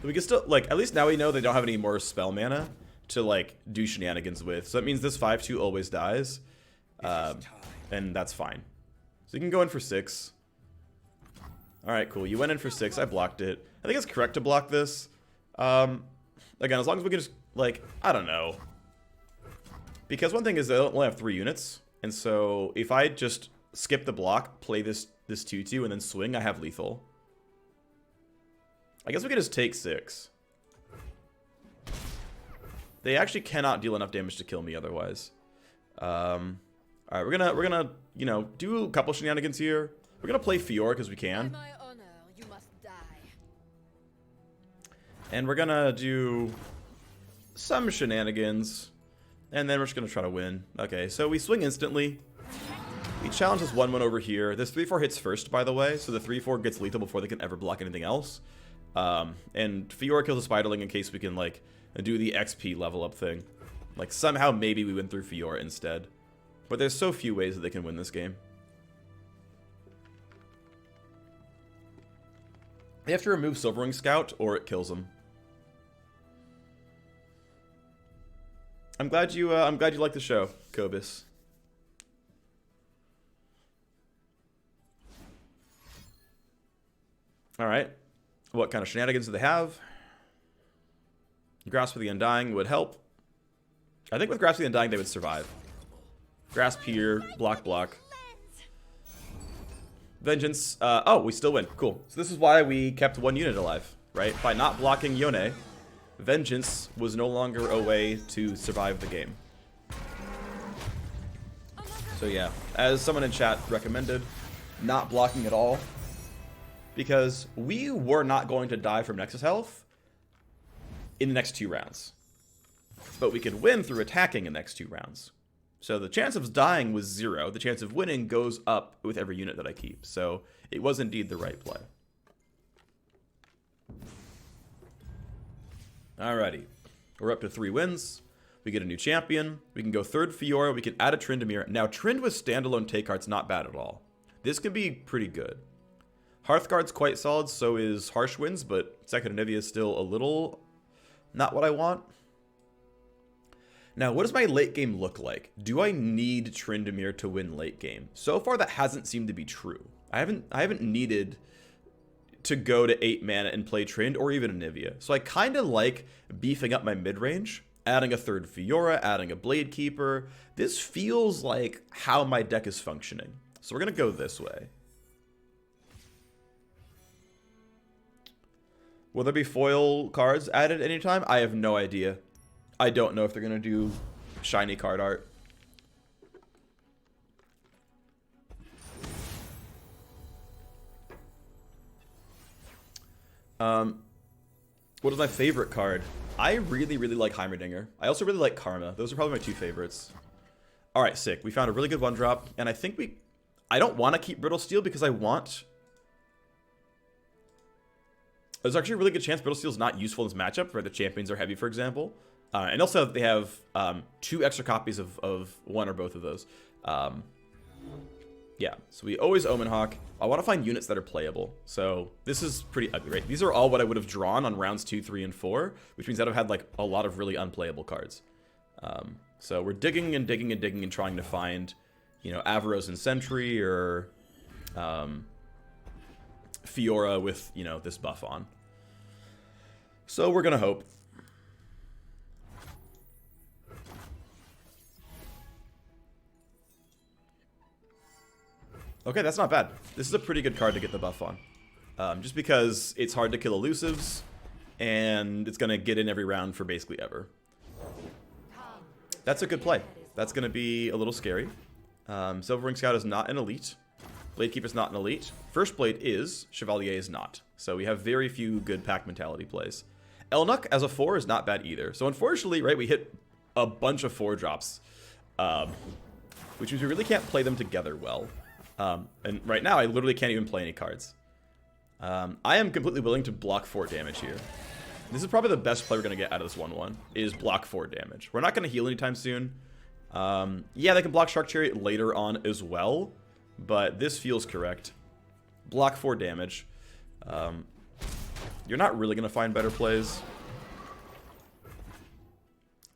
We can still, like, at least now we know they don't have any more spell mana to, like, do shenanigans with. So that means this 5/2 always dies. And that's fine. So you can go in for 6. Alright, cool. You went in for 6. I blocked it. I think it's correct to block this. Again, as long as we can just, like, I don't know. Because one thing is they only have 3 units. And so if I just skip the block, play this 2/2, and then swing, I have lethal. I guess we could just take 6. They actually cannot deal enough damage to kill me otherwise. Alright, we're gonna, you know, do a couple shenanigans here. We're gonna play Fiora because we can. By my honor, you must die. And we're gonna do some shenanigans. And then we're just gonna try to win. Okay, so we swing instantly. We challenge this 1/1 over here. This 3/4 hits first, by the way, so the 3/4 gets lethal before they can ever block anything else. And Fiora kills a Spiderling in case we can, like, do the XP level up thing. Like, somehow maybe we win through Fiora instead. But there's so few ways that they can win this game. They have to remove Silverwing Scout or it kills them. I'm glad you like the show, Kobus. Alright. What kind of shenanigans do they have? Grasp of the Undying would help. I think with Grasp of the Undying they would survive. Grasp here, block, block. Vengeance. Oh, we still win. Cool. So this is why we kept 1 unit alive, right? By not blocking Yone, Vengeance was no longer a way to survive the game. So yeah, as someone in chat recommended, not blocking at all. Because we were not going to die from Nexus health in the next 2 rounds. But we could win through attacking in the next 2 rounds. So the chance of dying was 0. The chance of winning goes up with every unit that I keep. So it was indeed the right play. Alrighty. We're up to 3 wins. We get a new champion. We can go 3rd Fiora. We can add a Tryndamere. Now, Trynd with standalone take cards not bad at all. This could be pretty good. Hearthguard's quite solid, so is Harsh Winds, but Second Anivia is still a little not what I want. Now, what does my late game look like? Do I need Tryndamere to win late game? So far, that hasn't seemed to be true. I haven't needed to go to 8 mana and play Trynd or even Anivia. So I kind of like beefing up my mid-range, adding a 3rd Fiora, adding a Blade Keeper. This feels like how my deck is functioning. So we're going to go this way. Will there be foil cards added anytime? I have no idea. I don't know if they're going to do shiny card art. What is my favorite card? I really, really like Heimerdinger. I also really like Karma. Those are probably my 2 favorites. Alright, sick. We found a really good 1-drop. And I think I don't want to keep Brittle Steel because I want... There's actually a really good chance Brittle Steel is not useful in this matchup where the champions are heavy, for example. And also they have 2 extra copies of one or both of those. Yeah, so we always Omen Hawk. I want to find units that are playable. So this is pretty ugly, right? These are all what I would have drawn on rounds 2, 3, and 4, which means that I've had like a lot of really unplayable cards. So we're digging and digging and digging and trying to find, you know, Avaros and Sentry or Fiora with, you know, this buff on. So we're gonna hope. Okay, that's not bad. This is a pretty good card to get the buff on. Just because it's hard to kill elusives, and it's going to get in every round for basically ever. That's a good play. That's going to be a little scary. Silverwing Scout is not an elite. Blade Keeper is not an elite. First Blade is. Chevalier is not. So we have very few good pack mentality plays. Elnuk as a 4 is not bad either. So unfortunately, right, we hit a bunch of 4-drops. Which means we really can't play them together well. And right now, I literally can't even play any cards. I am completely willing to block 4 damage here. This is probably the best play we're going to get out of this 1-1, is block 4 damage. We're not going to heal anytime soon. Yeah, they can block Shark Chariot later on as well, but this feels correct. block 4 damage. You're not really going to find better plays.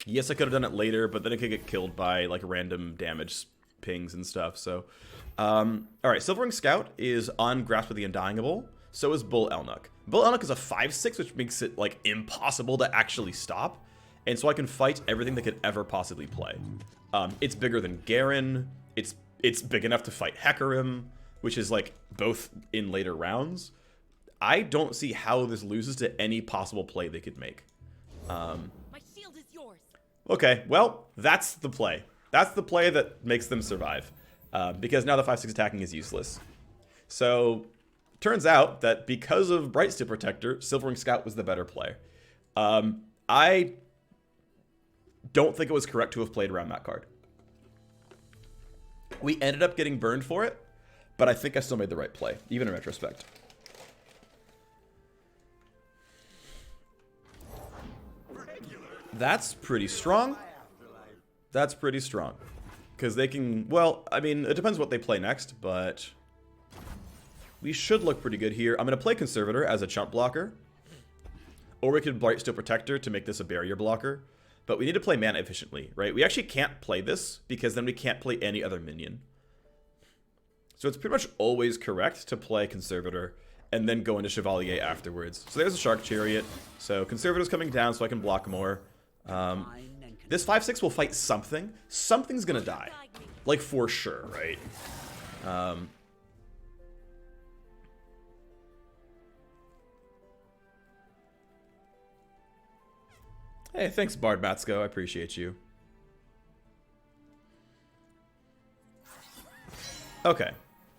Yes, I could have done it later, but then it could get killed by like random damage pings and stuff. So, alright, Silvering Scout is on Grasp of the Undyingable. So is Bull Elnuk. Bull Elnuk is a 5/6, which makes it like impossible to actually stop. And so I can fight everything that could ever possibly play. It's bigger than Garen. It's big enough to fight Hecarim, which is like both in later rounds. I don't see how this loses to any possible play they could make. My shield is yours. Okay, well, that's the play. That's the play that makes them survive. Because now the 5/6 attacking is useless. So, turns out that because of Brightsteel Protector, Silvering Scout was the better play. I don't think it was correct to have played around that card. We ended up getting burned for it, but I think I still made the right play, even in retrospect. That's pretty strong. That's pretty strong. Because they can, well, I mean, it depends what they play next, but we should look pretty good here. I'm going to play Conservator as a chump blocker. Or we could Brightsteel Protector to make this a barrier blocker. But we need to play mana efficiently, right? We actually can't play this, because then we can't play any other minion. So it's pretty much always correct to play Conservator and then go into Chevalier afterwards. So there's a Shark Chariot. So Conservator's coming down so I can block more. This 5/6 will fight something. Something's gonna die. Like, for sure, right? Hey, thanks, Bard Matsko. I appreciate you. Okay.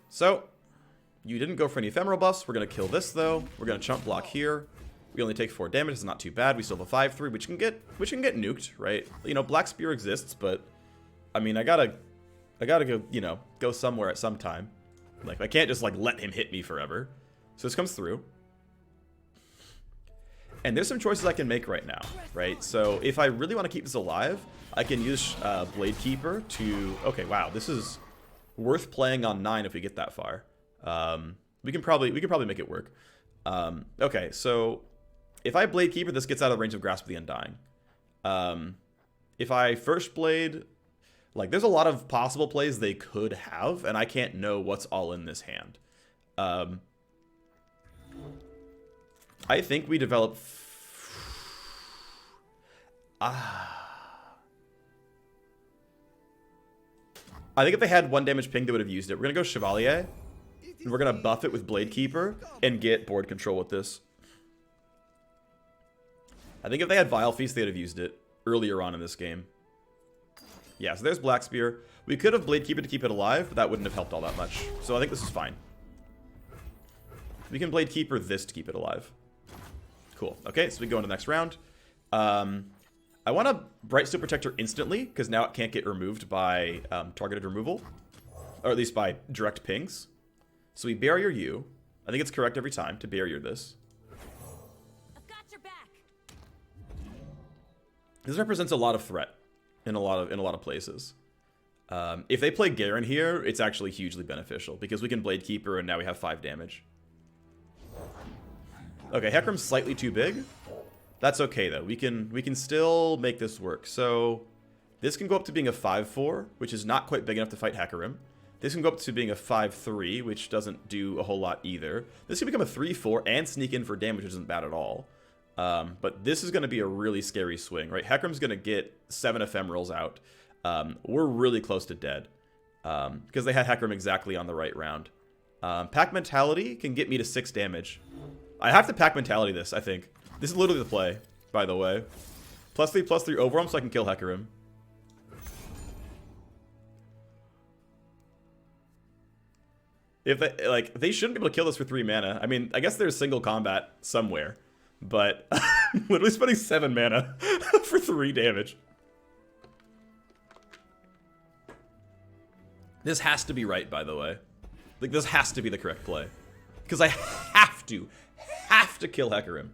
So, you didn't go for any ephemeral buffs. We're gonna kill this, though. We're gonna chump block here. We only take 4 damage. It's not too bad. We still have a 5/3, which can get nuked, right? You know, Black Spear exists, but I mean, I gotta go, you know, go somewhere at some time. Like, I can't just like let him hit me forever. So this comes through. And there's some choices I can make right now, right? So if I really want to keep this alive, I can use Blade Keeper to... Okay, wow, this is worth playing on 9 if we get that far. We can probably make it work. Okay, so if I Blade Keeper, this gets out of range of Grasp of the Undying. If I First Blade, like, there's a lot of possible plays they could have, and I can't know what's all in this hand. I think we develop... I think if they had 1 damage ping, they would have used it. We're going to go Chevalier, and we're going to buff it with Blade Keeper and get board control with this. I think if they had Vile Feast, they'd have used it earlier on in this game. Yeah, so there's Black Spear. We could have Blade Keeper to keep it alive, but that wouldn't have helped all that much. So I think this is fine. We can Blade Keeper this to keep it alive. Cool. Okay, so we go into the next round. I want to Brightsteel Protector instantly, because now it can't get removed by targeted removal. Or at least by direct pings. So we barrier you. I think it's correct every time to barrier this. I've got your back. This represents a lot of threat in a lot of places. If they play Garen here, it's actually hugely beneficial, because we can Blade Keeper and now we have 5 damage. Okay, Hecarim's slightly too big. That's okay though. We can still make this work. So this can go up to being a 5/4, which is not quite big enough to fight Hecarim. This can go up to being a 5/3, which doesn't do a whole lot either. This can become a 3/4 and sneak in for damage, which isn't bad at all. But this is going to be a really scary swing, right? Hecarim's going to get 7 ephemerals out. We're really close to dead because they had Hecarim exactly on the right round. Pack Mentality can get me to 6 damage. I have to Pack Mentality this, I think. This is literally the play, by the way. +3/+3 overarm so I can kill Hecarim. If they, like, they shouldn't be able to kill this for 3 mana. I mean, I guess there's single combat somewhere. But literally spending 7 mana for 3 damage. This has to be right, by the way. Like, this has to be the correct play. Because I have to kill Hecarim.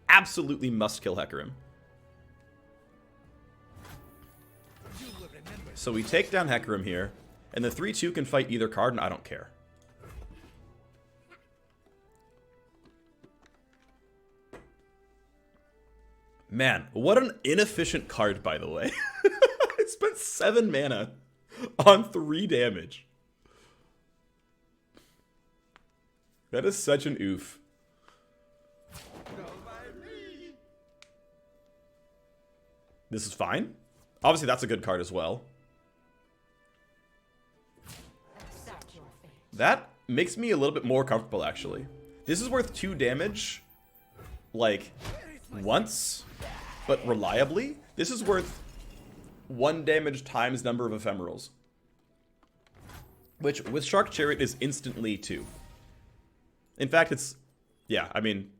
Absolutely must kill Hecarim. So we take down Hecarim here. And the 3/2 can fight either card, and I don't care. Man, what an inefficient card, by the way. I spent 7 mana on 3 damage. That is such an oof. This is fine. Obviously, that's a good card as well. That makes me a little bit more comfortable, actually. This is worth 2 damage, like, once, but reliably. This is worth 1 damage times number of ephemerals. Which, with Shark Chariot, is instantly 2. In fact, it's... Yeah, I mean...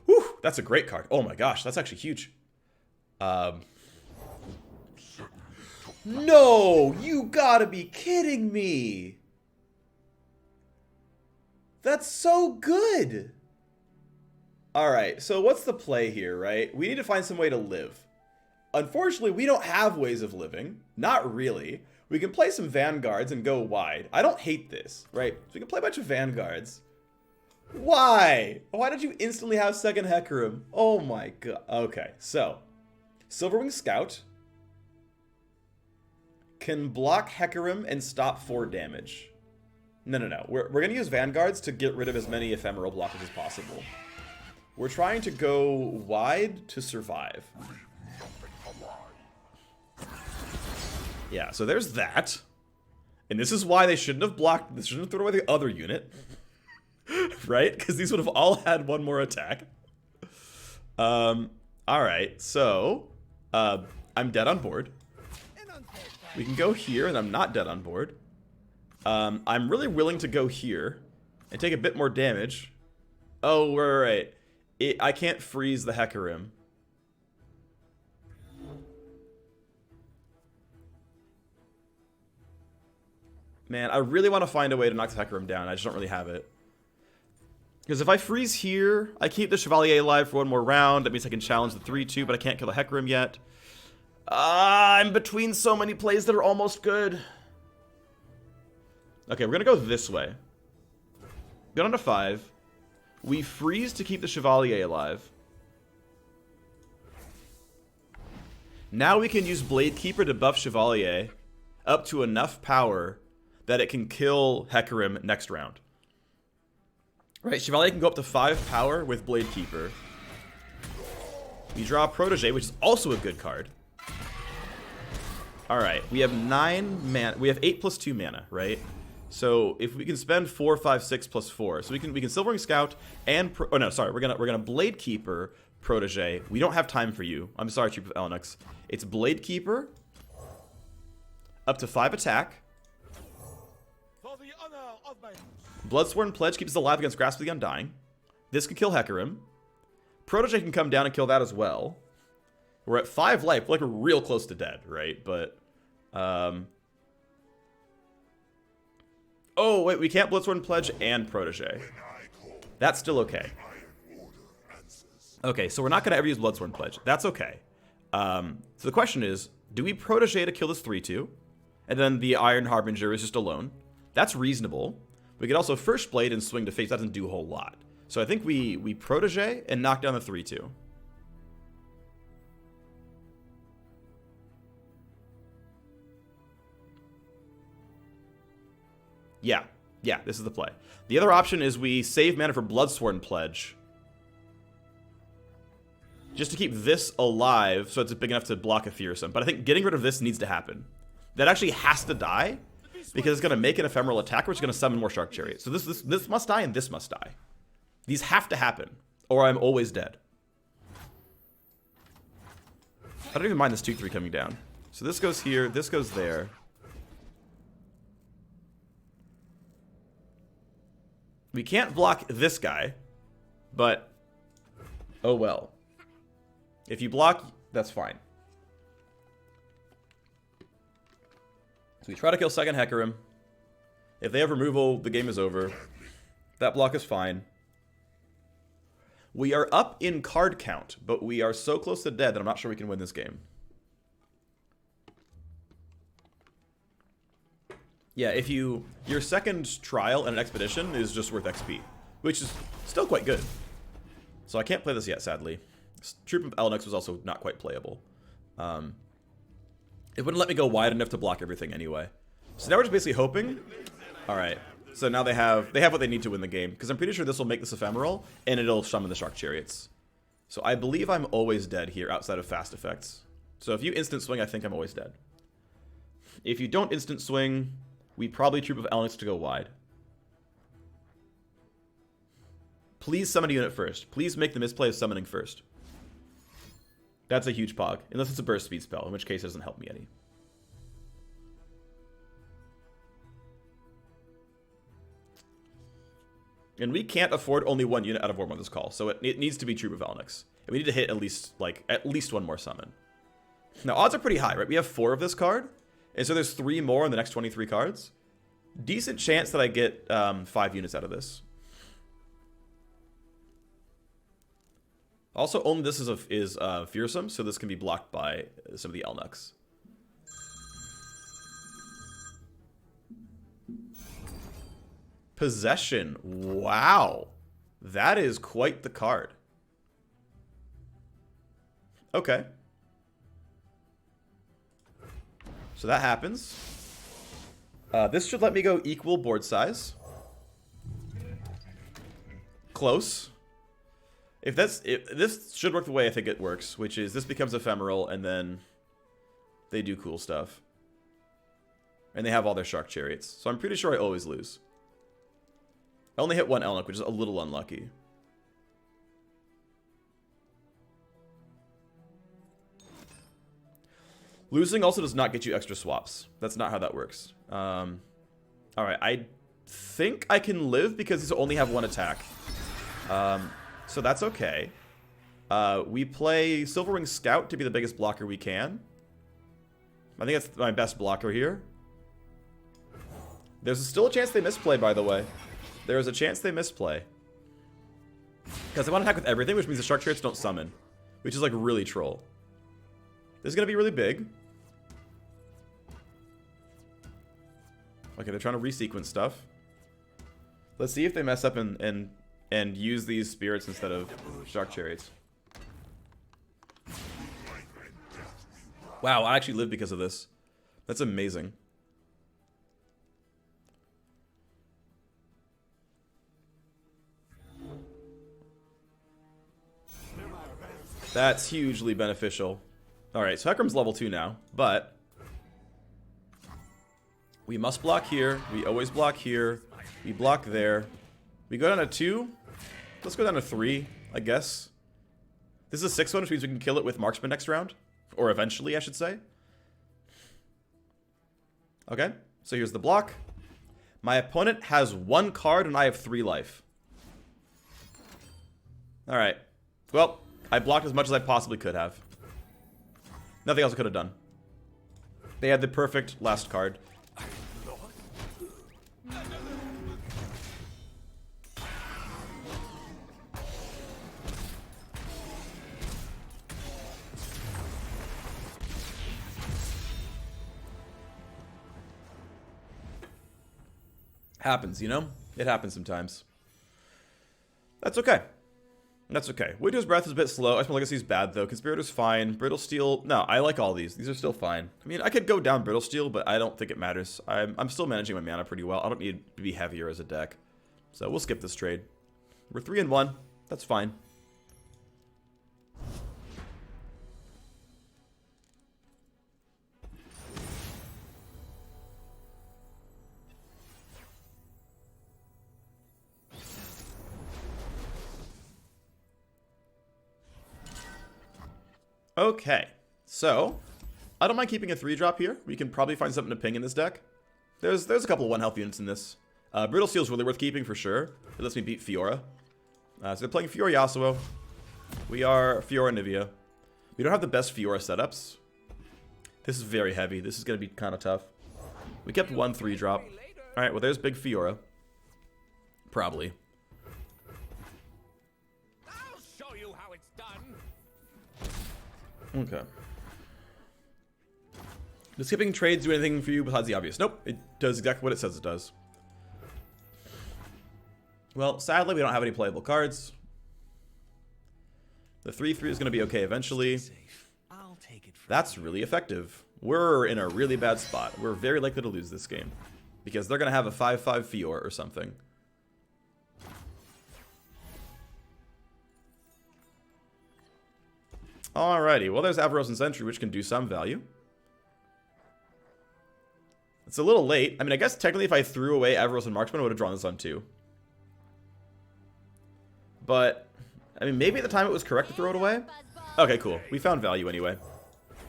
Whew, that's a great card. Oh my gosh, that's actually huge. No! You gotta be kidding me! That's so good! Alright, so what's the play here, right? We need to find some way to live. Unfortunately, we don't have ways of living. Not really. We can play some Vanguards and go wide. I don't hate this, right? So we can play a bunch of Vanguards. Why? Why did you instantly have second Hecarim? Oh my god. Okay, so. Silverwing Scout can block Hecarim and stop 4 damage. No. We're going to use Vanguards to get rid of as many ephemeral blockers as possible. We're trying to go wide to survive. Yeah, so there's that. And this is why they shouldn't have blocked, they shouldn't have thrown away the other unit. Right? Because these would have all had 1 more attack. Alright, so I'm dead on board. We can go here, and I'm not dead on board. I'm really willing to go here and take a bit more damage. Oh, right. I can't freeze the Hecarim. Man, I really want to find a way to knock the Hecarim down. I just don't really have it. Because if I freeze here, I keep the Chevalier alive for 1 more round. That means I can challenge the 3-2, but I can't kill the Hecarim yet. I'm between so many plays that are almost good. Okay, we're going to go this way. Go down to 5. We freeze to keep the Chevalier alive. Now we can use Blade Keeper to buff Chevalier up to enough power that it can kill Hecarim next round. Right, Chevalier can go up to 5 power with Blade Keeper. We draw Protege, which is also a good card. Alright, we have 9 mana. We have 8 plus 2 mana, right? So if we can spend 4, 5, 6 plus 4, so we can Silverwing Scout and we're gonna Blade Keeper Protege. We don't have time for you. I'm sorry, Troop of Elnuks. It's Blade Keeper, up to 5 attack. For the honor of my Bloodsworn Pledge keeps us alive against Grasp of the Undying. This can kill Hecarim. Protege can come down and kill that as well. We're at 5 life. We're like real close to dead, right? But oh, wait, we can't Bloodsworn Pledge and Protege. That's still okay. Okay, so we're not going to ever use Bloodsworn Pledge. That's okay. So the question is, do we Protege to kill this 3-2? And then the Iron Harbinger is just alone. That's reasonable. We could also First Blade and swing to face. That doesn't do a whole lot. So I think we Protege and knock down the 3-2. Yeah, this is the play. The other option is we save mana for Bloodsworn Pledge. Just to keep this alive so it's big enough to block a Fearsome. But I think getting rid of this needs to happen. That actually has to die, because it's going to make an ephemeral attacker, which is going to summon more Shark Chariot. So this must die and this must die. These have to happen, or I'm always dead. I don't even mind this 2-3 coming down. So this goes here, this goes there. We can't block this guy, but oh well. If you block, that's fine. So we try to kill second Hecarim. If they have removal, the game is over. That block is fine. We are up in card count, but we are so close to dead that I'm not sure we can win this game. Yeah, if your second trial in an expedition is just worth XP, which is still quite good. So I can't play this yet, sadly. Troop of Elnuks was also not quite playable. It wouldn't let me go wide enough to block everything anyway. So now we're just basically hoping. All right. So now they have what they need to win the game, because I'm pretty sure this will make this ephemeral and it'll summon the Shark Chariots. So I believe I'm always dead here outside of fast effects. So if you instant swing, I think I'm always dead. If you don't instant swing, we probably Troop of Elnuks to go wide. Please summon a unit first. Please make the misplay of summoning first. That's a huge pog, unless it's a burst speed spell, in which case it doesn't help me any. And we can't afford only one unit out of War this call, so it needs to be Troop of Elnuks. And we need to hit at least one more summon. Now, odds are pretty high, right? We have 4 of this card, and so there's 3 more in the next 23 cards. Decent chance that I get 5 units out of this. Also, only this is fearsome, so this can be blocked by some of the Elnuks. Possession. Wow. That is quite the card. Okay. So that happens. This should let me go equal board size. Close. If this should work the way I think it works, which is this becomes ephemeral and then they do cool stuff. And they have all their Shark Chariots. So I'm pretty sure I always lose. I only hit 1 Elnuk, which is a little unlucky. Losing also does not get you extra swaps. That's not how that works. Alright, I think I can live because these only have 1 attack. So that's okay. We play Silverwing Scout to be the biggest blocker we can. I think that's my best blocker here. There's still a chance they misplay, by the way. There is a chance they misplay. Because they want to attack with everything, which means the Shark Chariots don't summon. Which is like really troll. This is going to be really big. Okay, they're trying to resequence stuff. Let's see if they mess up and use these spirits instead of Shark Chariots. Wow, I actually lived because of this. That's amazing. That's hugely beneficial. Alright, so Hecarim's level 2 now, but we must block here. We always block here. We block there. We go down to 2. Let's go down to 3, I guess. This is a 6-1, which means we can kill it with Marksman next round. Or eventually, I should say. Okay, so here's the block. My opponent has 1 card and I have 3 life. Alright. Well, I blocked as much as I possibly could have. Nothing else I could have done. They had the perfect last card. Happens, you know? It happens sometimes. That's okay. That's okay. Widow's Breath is a bit slow. Esper Legacy's bad, though. Conspirator's fine. Brittle Steel... No, I like all these. These are still fine. I mean, I could go down Brittle Steel, but I don't think it matters. I'm still managing my mana pretty well. I don't need to be heavier as a deck. So we'll skip this trade. We're 3-1. That's fine. Okay, so I don't mind keeping a 3-drop here. We can probably find something to ping in this deck. There's a couple of 1 health units in this. Brittle Steel is really worth keeping for sure. It lets me beat Fiora. So they're playing Fiora Yasuo. We are Fiora Nivea. We don't have the best Fiora setups. This is very heavy. This is going to be kind of tough. We kept 1 3-drop. Alright, well there's big Fiora. Probably. I'll show you how it's done. Okay. Does skipping trades do anything for you besides the obvious? Nope, it does exactly what it says it does. Well, sadly, we don't have any playable cards. The 3/3 is going to be okay eventually. I'll take it from That's really effective. We're in a really bad spot. We're very likely to lose this game. Because they're going to have a 5/5 Fiora or something. Alrighty, well there's Avaros and Sentry, which can do some value. It's a little late. I mean, I guess technically if I threw away Avaros and Marksman, I would have drawn this on 2. But, I mean, maybe at the time it was correct to throw it away. Okay, cool. We found value anyway.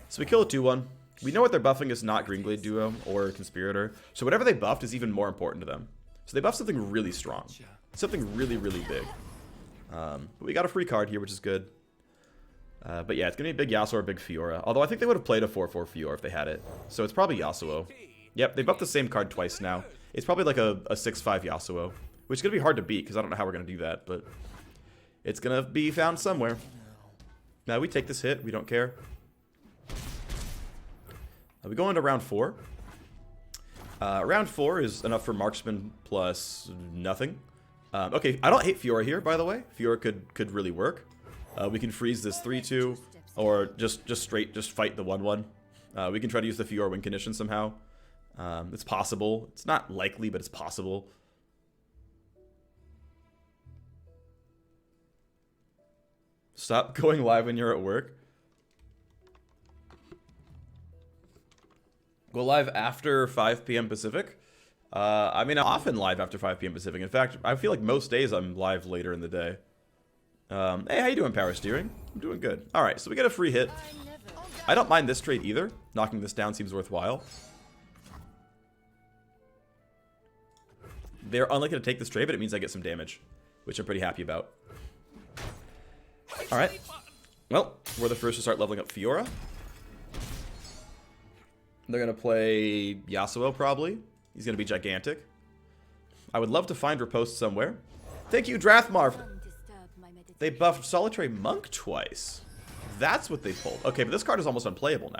So we kill a 2/1. We know what they're buffing is not Greenglade Duo or Conspirator. So whatever they buffed is even more important to them. So they buffed something really strong. Something really, really big. But we got a free card here, which is good. But yeah, it's going to be a big Yasuo or a big Fiora. Although I think they would have played a 4/4 Fiora if they had it. So it's probably Yasuo. Yep, they buffed the same card twice now. It's probably like a 6/5 Yasuo. Which is going to be hard to beat because I don't know how we're going to do that. But it's going to be found somewhere. Now we take this hit. We don't care. We go into round 4. Round 4 is enough for Marksman plus nothing. Okay, I don't hate Fiora here, by the way. Fiora could really work. We can freeze this 3/2, or just fight the 1/1. We can try to use the Fiora win condition somehow. It's possible. It's not likely, but it's possible. Stop going live when you're at work. Go live after 5 p.m. Pacific. I mean, I'm often live after 5 p.m. Pacific. In fact, I feel like most days I'm live later in the day. Hey, how you doing, Power Steering? I'm doing good. All right, so we get a free hit. I don't mind this trade either. Knocking this down seems worthwhile. They're unlikely to take this trade, but it means I get some damage, which I'm pretty happy about. All right. Well, we're the first to start leveling up Fiora. They're going to play Yasuo, probably. He's going to be gigantic. I would love to find Riposte somewhere. Thank you, Drathmar. They buffed Solitary Monk twice. That's what they pulled. Okay, but this card is almost unplayable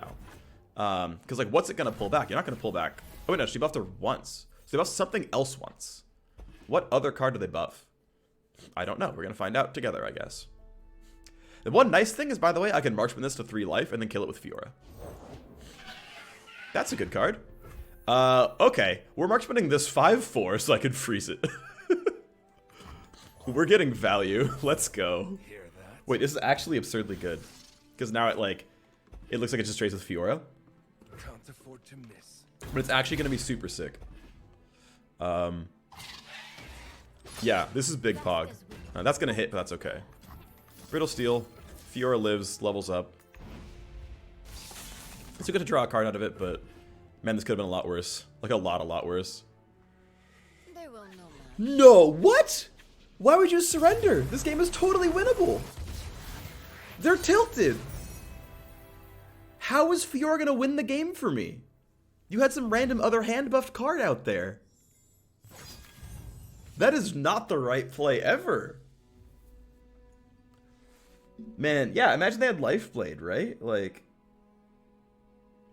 now. Because, like, what's it going to pull back? You're not going to pull back. Oh, wait, no, she buffed her once. So they buffed something else once. What other card do they buff? I don't know. We're going to find out together, I guess. The one nice thing is, by the way, I can Marksman this to 3 life and then kill it with Fiora. That's a good card. Okay. We're Marksmaning this 5/4 so I can freeze it. We're getting value. Let's go. Wait, this is actually absurdly good. Because now it looks like it just trades with Fiora. Can't afford to miss. But it's actually going to be super sick. Yeah, this is big Pog. That's going to hit, but that's okay. Brittle Steel. Fiora lives, levels up. It's good to draw a card out of it, but man, this could have been a lot worse. Like a lot worse. They will know much. No, what? Why would you surrender? This game is totally winnable. They're tilted. How is Fiora gonna win the game for me? You had some random other hand buffed card out there. That is not the right play ever. Man, yeah, imagine they had Lifeblade, right? Like,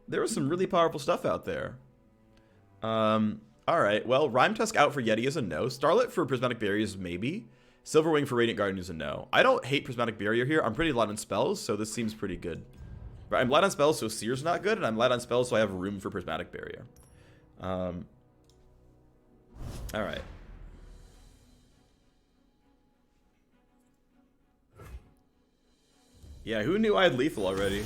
there was some really powerful stuff out there. Alright, well, Rhyme Tusk out for Yeti is a no. Starlit for Prismatic Barrier is maybe. Silverwing for Radiant Guardian is a no. I don't hate Prismatic Barrier here. I'm pretty light on spells, so this seems pretty good. But I'm light on spells, so Seer's not good, and I'm light on spells, so I have room for Prismatic Barrier. Alright. Yeah, who knew I had lethal already?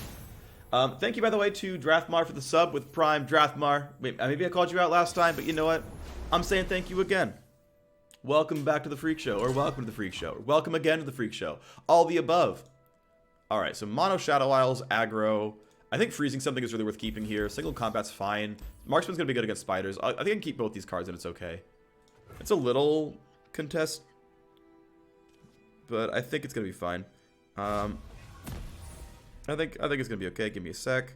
Thank you, by the way, to Drathmar for the sub with Prime. Drathmar, maybe I called you out last time, but you know what? I'm saying thank you again. Welcome back to the Phreak Show, or welcome to the Phreak Show, or welcome again to the Phreak Show. All the above. Alright, so Mono Shadow Isles, Aggro. I think freezing something is really worth keeping here. Single combat's fine. Marksman's going to be good against spiders. I think I can keep both these cards and it's okay. It's a little contest, but I think it's going to be fine. I think it's gonna be okay. Give me a sec.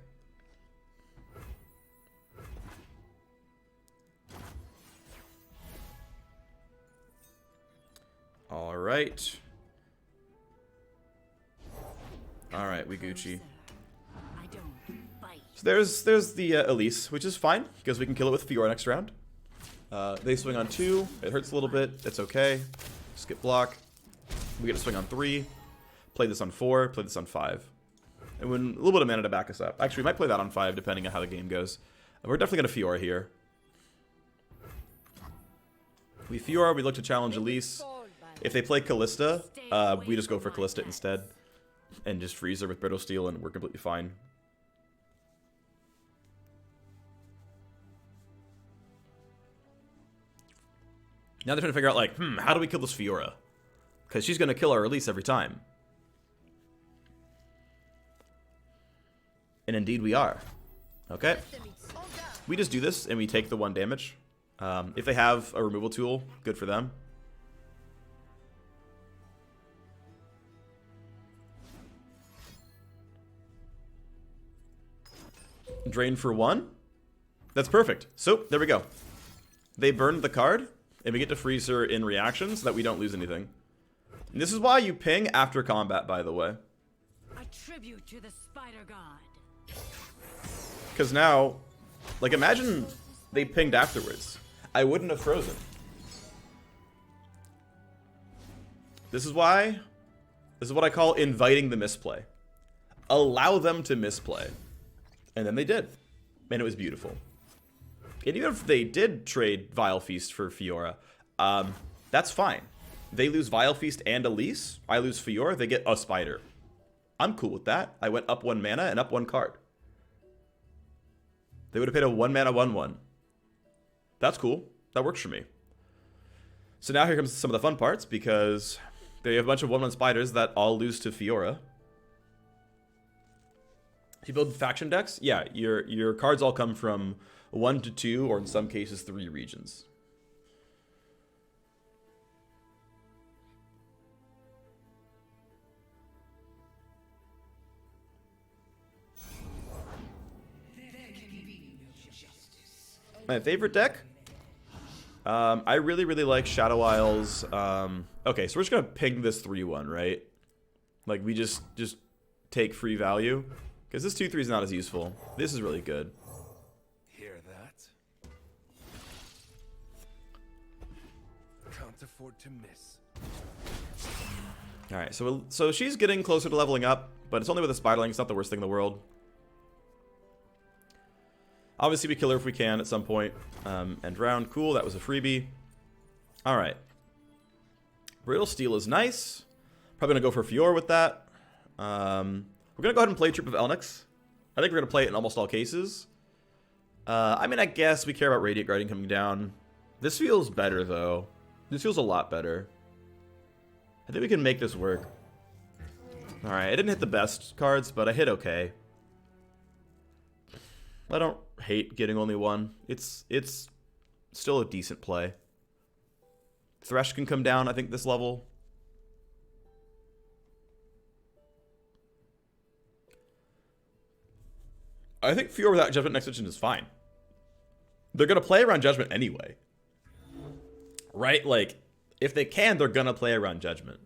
All right. All right, we Gucci. So there's the Elise, which is fine because we can kill it with Fiora next round. They swing on 2. It hurts a little bit. It's okay. Skip block. We get to swing on 3. play this on 4, play this on 5. And when a little bit of mana to back us up. Actually, we might play that on 5 depending on how the game goes. We're definitely going to Fiora here. We Fiora, we look to challenge Elise. If they play Callista, we just go for Callista instead. And just freeze her with Brittle Steel and we're completely fine. Now they're trying to figure out, like, how do we kill this Fiora? Because she's going to kill our Elise every time. And indeed we are. Okay. We just do this and we take the 1 damage. If they have a removal tool, good for them. Drain for 1. That's perfect. So, there we go. They burned the card, and we get to freeze her in reaction so that we don't lose anything. And this is why you ping after combat, by the way. A tribute to the spider god. Because now, like, imagine they pinged afterwards. I wouldn't have frozen. This is why. This is what I call inviting the misplay. Allow them to misplay. And then they did. And it was beautiful. And even if they did trade Vile Feast for Fiora, that's fine. They lose Vile Feast and Elise. I lose Fiora. They get a spider. I'm cool with that. I went up 1 mana and up 1 card. They would have paid a 1 mana 1/1. That's cool. That works for me. So now here comes some of the fun parts, because they have a bunch of 1/1 spiders that all lose to Fiora. If you build faction decks, yeah, your cards all come from 1 to 2, or in some cases 3 regions. My favorite deck? I really, really like Shadow Isles. Okay, so we're just going to ping this 3/1, right? Like, we just take free value. Because this 2/3 is not as useful. This is really good. Hear that? Can't afford to miss. Alright, so she's getting closer to leveling up, but it's only with a Spiderling. It's not the worst thing in the world. Obviously, we kill her if we can at some point. End round. Cool, that was a freebie. Alright. Brittle Steel is nice. Probably going to go for Fiora with that. We're going to go ahead and play Troop of Elnuks. I think we're going to play it in almost all cases. I mean, I guess we care about Radiant Guardian coming down. This feels better, though. This feels a lot better. I think we can make this work. Alright, I didn't hit the best cards, but I hit okay. I don't hate getting only 1. It's still a decent play. Thresh can come down, I think, this level. I think Fiora without Judgment next edition is fine. They're going to play around Judgment anyway. Right? Like, if they can, they're going to play around Judgment.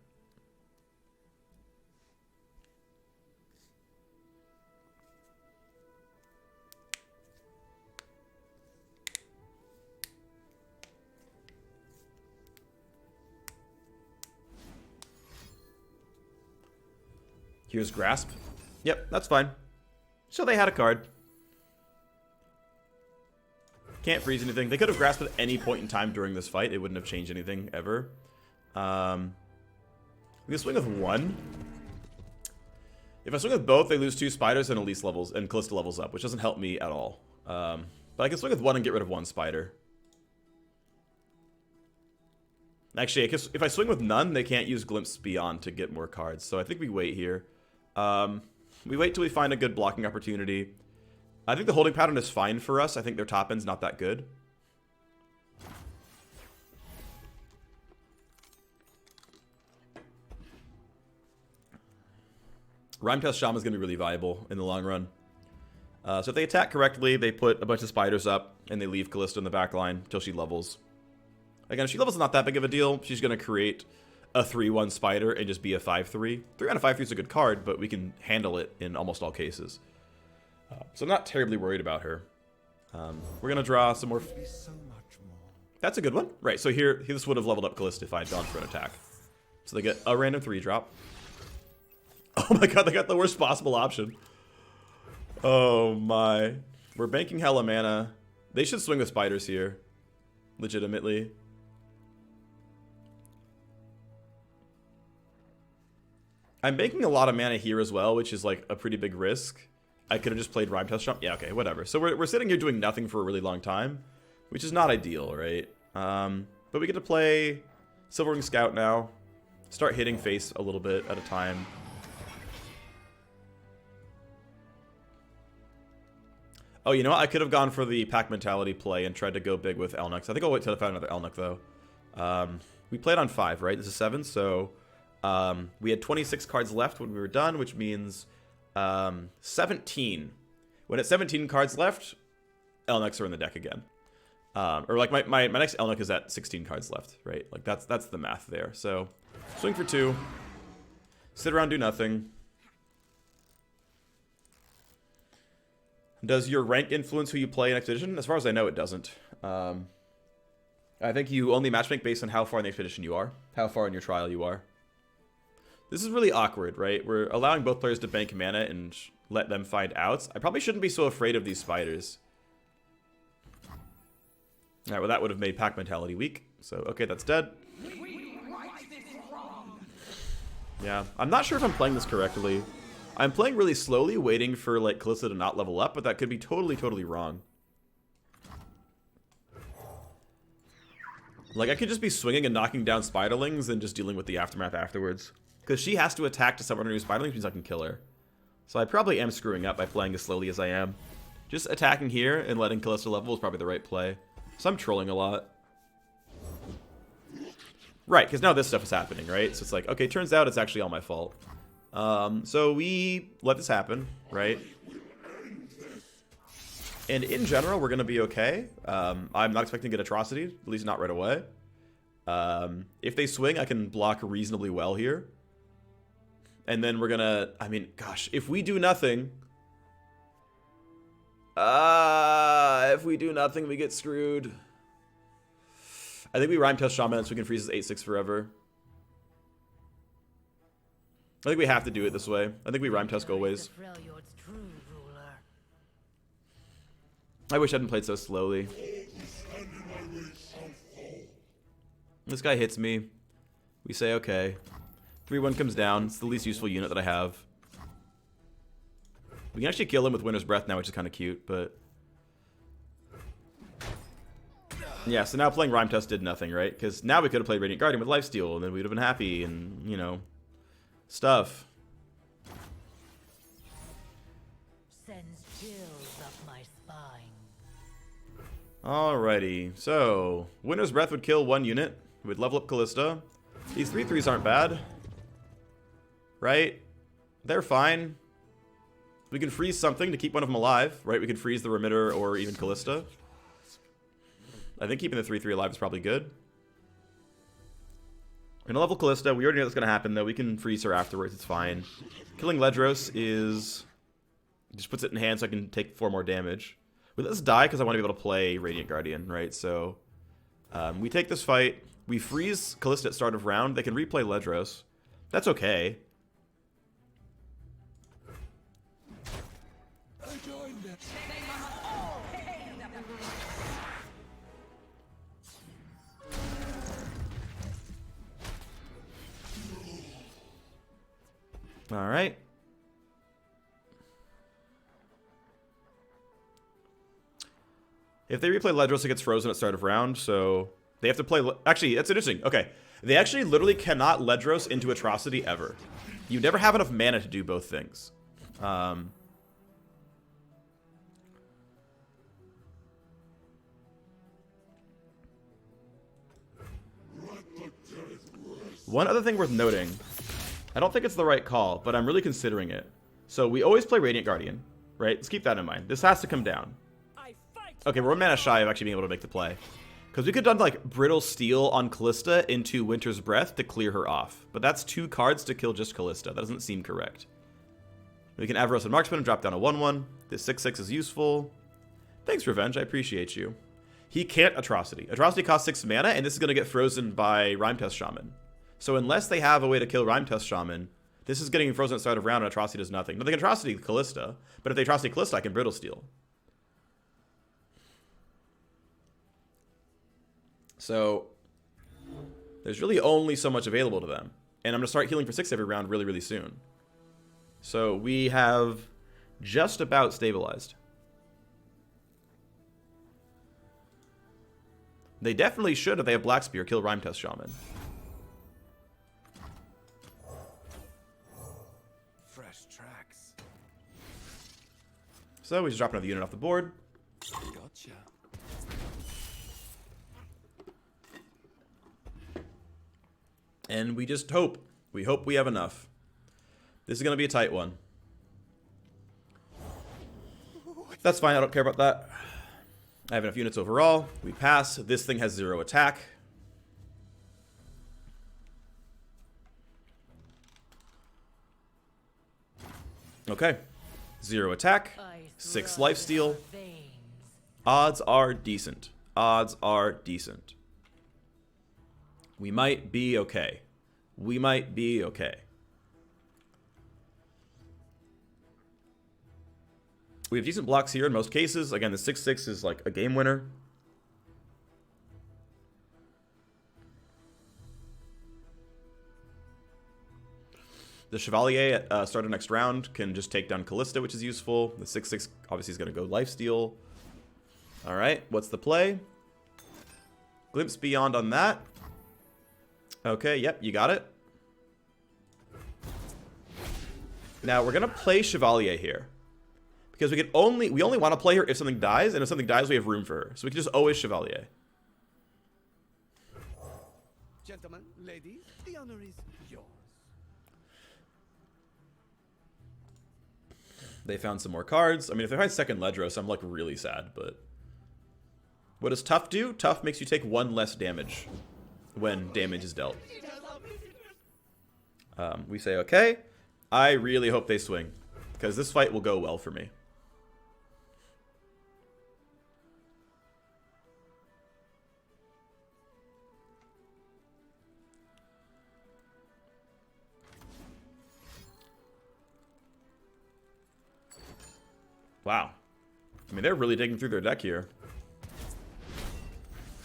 Here's Grasp. Yep, that's fine. So they had a card. Can't freeze anything. They could have grasped at any point in time during this fight. It wouldn't have changed anything, ever. We can swing with 1. If I swing with both, they lose 2 spiders and Elise levels, and Callista levels up, which doesn't help me at all. But I can swing with 1 and get rid of 1 spider. Actually, I guess if I swing with none, they can't use Glimpse Beyond to get more cards. So I think we wait here. We wait till we find a good blocking opportunity. I think the holding pattern is fine for us. I think their top end's not that good. Rhyme Test Shaman is going to be really viable in the long run. So if they attack correctly, they put a bunch of spiders up, and they leave Callista in the back line until she levels. Again, if she levels, not that big of a deal. She's going to create a 3/1 spider and just be a 5/3. 3 out of 5/3 is a good card, but we can handle it in almost all cases. So I'm not terribly worried about her. We're going to draw some more. That's a good one. Right, so here, this would have leveled up Callista if I had gone for an attack. So they get a random 3-drop. Oh my god, they got the worst possible option. Oh my. We're banking hella mana. They should swing the spiders here. Legitimately. I'm banking a lot of mana here as well, which is like a pretty big risk. I could have just played Rhyme Test Jump. Yeah, okay, whatever. So we're sitting here doing nothing for a really long time, which is not ideal, right? But we get to play Silverwing Scout now. Start hitting face a little bit at a time. Oh, you know what? I could have gone for the pack mentality play and tried to go big with Elnuks. I think I'll wait till I find another Elnuk, though. We played on 5, right? This is 7, so we had 26 cards left when we were done, which means 17. When it's 17 cards left, Elnuks are in the deck again. Or like my next Elnuk is at 16 cards left, right? Like that's the math there. So swing for 2. Sit around, do nothing. Does your rank influence who you play in Expedition? As far as I know, it doesn't. I think you only matchmake based on how far in the Expedition you are, how far in your trial you are. This is really awkward, right? We're allowing both players to bank mana and let them find outs. I probably shouldn't be so afraid of these spiders. Alright, well that would have made pack mentality weak. So, okay, that's dead. Yeah, I'm not sure if I'm playing this correctly. I'm playing really slowly, waiting for, like, Kalista to not level up, but that could be totally wrong. Like, I could just be swinging and knocking down spiderlings and just dealing with the aftermath afterwards. Because she has to attack to summon her new spiderlings, which means I can kill her. So I probably am screwing up by playing as slowly as I am. Just attacking here and letting Kalista level is probably the right play. So I'm trolling a lot. Right, because now this stuff is happening, right? So it's like, okay, turns out it's actually all my fault. So we let this happen, right? And in general, we're going to be okay. I'm not expecting to get Atrocity, at least not right away. If they swing, I can block reasonably well here. And then we're going to, I mean, gosh, if we do nothing... if we do nothing, we get screwed. I think we Rhyme Test Shaman so we can freeze this 8-6 forever. I think we have to do it this way. I think we Rhyme Test always. I wish I hadn't played so slowly. This guy hits me. We say okay. 3-1 comes down. It's the least useful unit that I have. We can actually kill him with Winter's Breath now, which is kind of cute, but... Yeah, so now playing Rhyme Test did nothing, right? Because now we could have played Radiant Guardian with Lifesteal, and then we'd have been happy, and, you know, stuff. Sends chills up my spine. Alrighty, so Winter's Breath would kill 1 unit. It would level up Kalista. These 3/3s aren't bad. Right? They're fine. We can freeze something to keep one of them alive, right? We could freeze the Remitter or even Kalista. I think keeping the 3/3 alive is probably good. We're gonna level Kalista. We already know that's gonna happen, though. We can freeze her afterwards. It's fine. Killing Ledros is... just puts it in hand so I can take 4 more damage. We let this die because I want to be able to play Radiant Guardian, right? So we take this fight. We freeze Kalista at start of round. They can replay Ledros. That's okay. All right. If they replay Ledros, it gets frozen at start of round, so they have to play... Actually, that's interesting. Okay. They actually literally cannot Ledros into Atrocity ever. You never have enough mana to do both things. One other thing worth noting, I don't think it's the right call, but I'm really considering it. So we always play Radiant Guardian, right? Let's keep that in mind. This has to come down. Okay, we're 1 mana shy of actually being able to make the play. Because we could have done like Brittle Steel on Kalista into Winter's Breath to clear her off. But that's 2 cards to kill just Kalista. That doesn't seem correct. We can Avaros and Marksman and drop down a 1/1. This 6/6 is useful. Thanks, Revenge. I appreciate you. He can't Atrocity. Atrocity costs 6 mana, and this is going to get frozen by Rhyme Test Shaman. So unless they have a way to kill Rhyme Test Shaman, This is getting frozen at the start of round, and Atrocity does nothing. No, they can Atrocity Callista, but if they Atrocity Callista, I can Brittle Steel. So, there's really only so much available to them. And I'm going to start healing for 6 every round really, really soon. So, we have just about stabilized. They definitely should, if they have Black Spear, kill Rhyme Test Shaman. Fresh tracks. So we just drop another unit off the board. Gotcha. And we just hope. We hope we have enough. This is going to be a tight one. That's fine, I don't care about that. I have enough units overall. We pass. This thing has 0 attack. Okay. 0 attack. 6 lifesteal. Odds are decent. Odds are decent. We might be okay. We might be okay. We have decent blocks here in most cases. Again, the 6/6 is like a game winner. The Chevalier at start of next round can just take down Callista, which is useful. The 6/6 obviously is going to go lifesteal. All right, what's the play? Glimpse Beyond on that. Okay, yep, you got it. Now we're going to play Chevalier here. Because we only want to play her if something dies, and if something dies, we have room for her. So we can just always Chevalier. Gentlemen, ladies, the honor is yours. They found some more cards. I mean, if they find second Ledros, I'm like really sad, but... What does Tough do? Tough makes you take 1 less damage when damage is dealt. We say, okay. I really hope they swing, because this fight will go well for me. Wow. I mean, they're really digging through their deck here.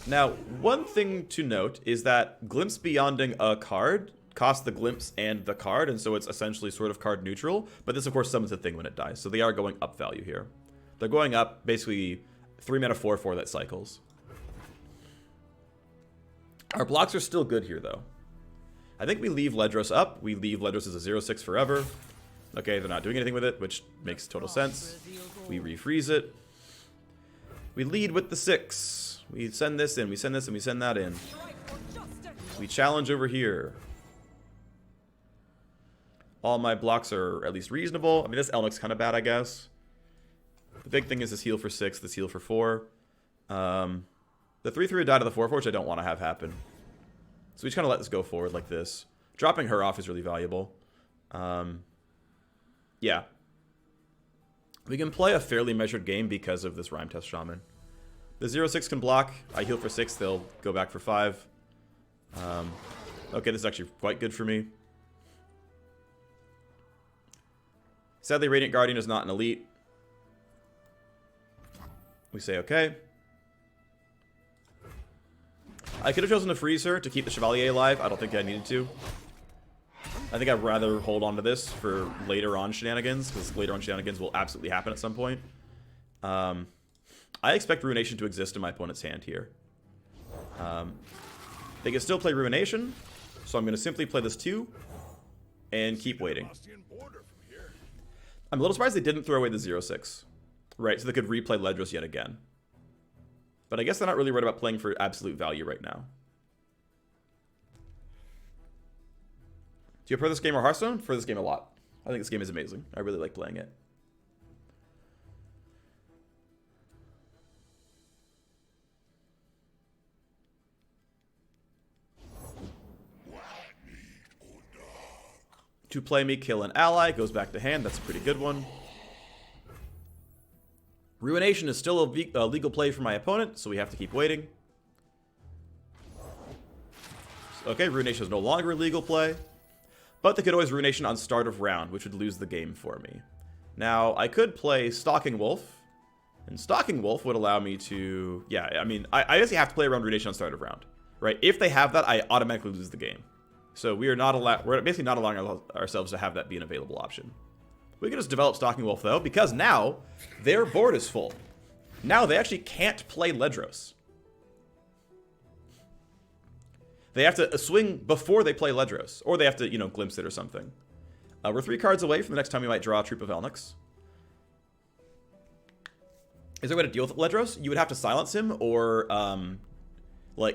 Now, one thing to note is that Glimpse Beyonding a card costs the Glimpse and the card, and so it's essentially sort of card neutral, but this, of course, summons a thing when it dies, so they are going up value here. They're going up, basically, 3 mana 4/4 that cycles. Our blocks are still good here, though. I think we leave Ledros up. We leave Ledros as a 0/6 forever. Okay, they're not doing anything with it, which makes total sense. We refreeze it. We lead with the 6. We send this in, we send this in, we send that in. We challenge over here. All my blocks are at least reasonable. I mean, this Elnuk's kind of bad, I guess. The big thing is this heal for 6, this heal for 4. The 3/3 would die to the 4/4, which I don't want to have happen. So we just kind of let this go forward like this. Dropping her off is really valuable. Yeah. We can play a fairly measured game because of this Rhyme Test Shaman. The 0/6 can block. I heal for 6. They'll go back for 5. Okay, this is actually quite good for me. Sadly, Radiant Guardian is not an elite. We say okay. I could have chosen to freeze her to keep the Chevalier alive. I don't think I needed to. I think I'd rather hold on to this for later on shenanigans, because later on shenanigans will absolutely happen at some point. I expect Ruination to exist in my opponent's hand here. They can still play Ruination, so I'm going to simply play this 2 and keep waiting. I'm a little surprised they didn't throw away the 0/6. Right, so they could replay Ledros yet again. But I guess they're not really worried about playing for absolute value right now. Do you prefer this game or Hearthstone? For this game a lot. I think this game is amazing. I really like playing it. To play me, kill an ally. Goes back to hand. That's a pretty good one. Ruination is still a legal play for my opponent, so we have to keep waiting. Okay, Ruination is no longer a legal play. But they could always Ruination on start of round, which would lose the game for me. Now, I could play Stalking Wolf. And Stalking Wolf would allow me to... Yeah, I mean, I basically have to play around Ruination on start of round. Right? If they have that, I automatically lose the game. So we're basically not allowing ourselves to have that be an available option. We can just develop Stalking Wolf, though, because now their board is full. Now they actually can't play Ledros. They have to swing before they play Ledros. Or they have to, glimpse it or something. We're 3 cards away from the next time we might draw a Troop of Elnuks. Is there a way to deal with Ledros? You would have to silence him or,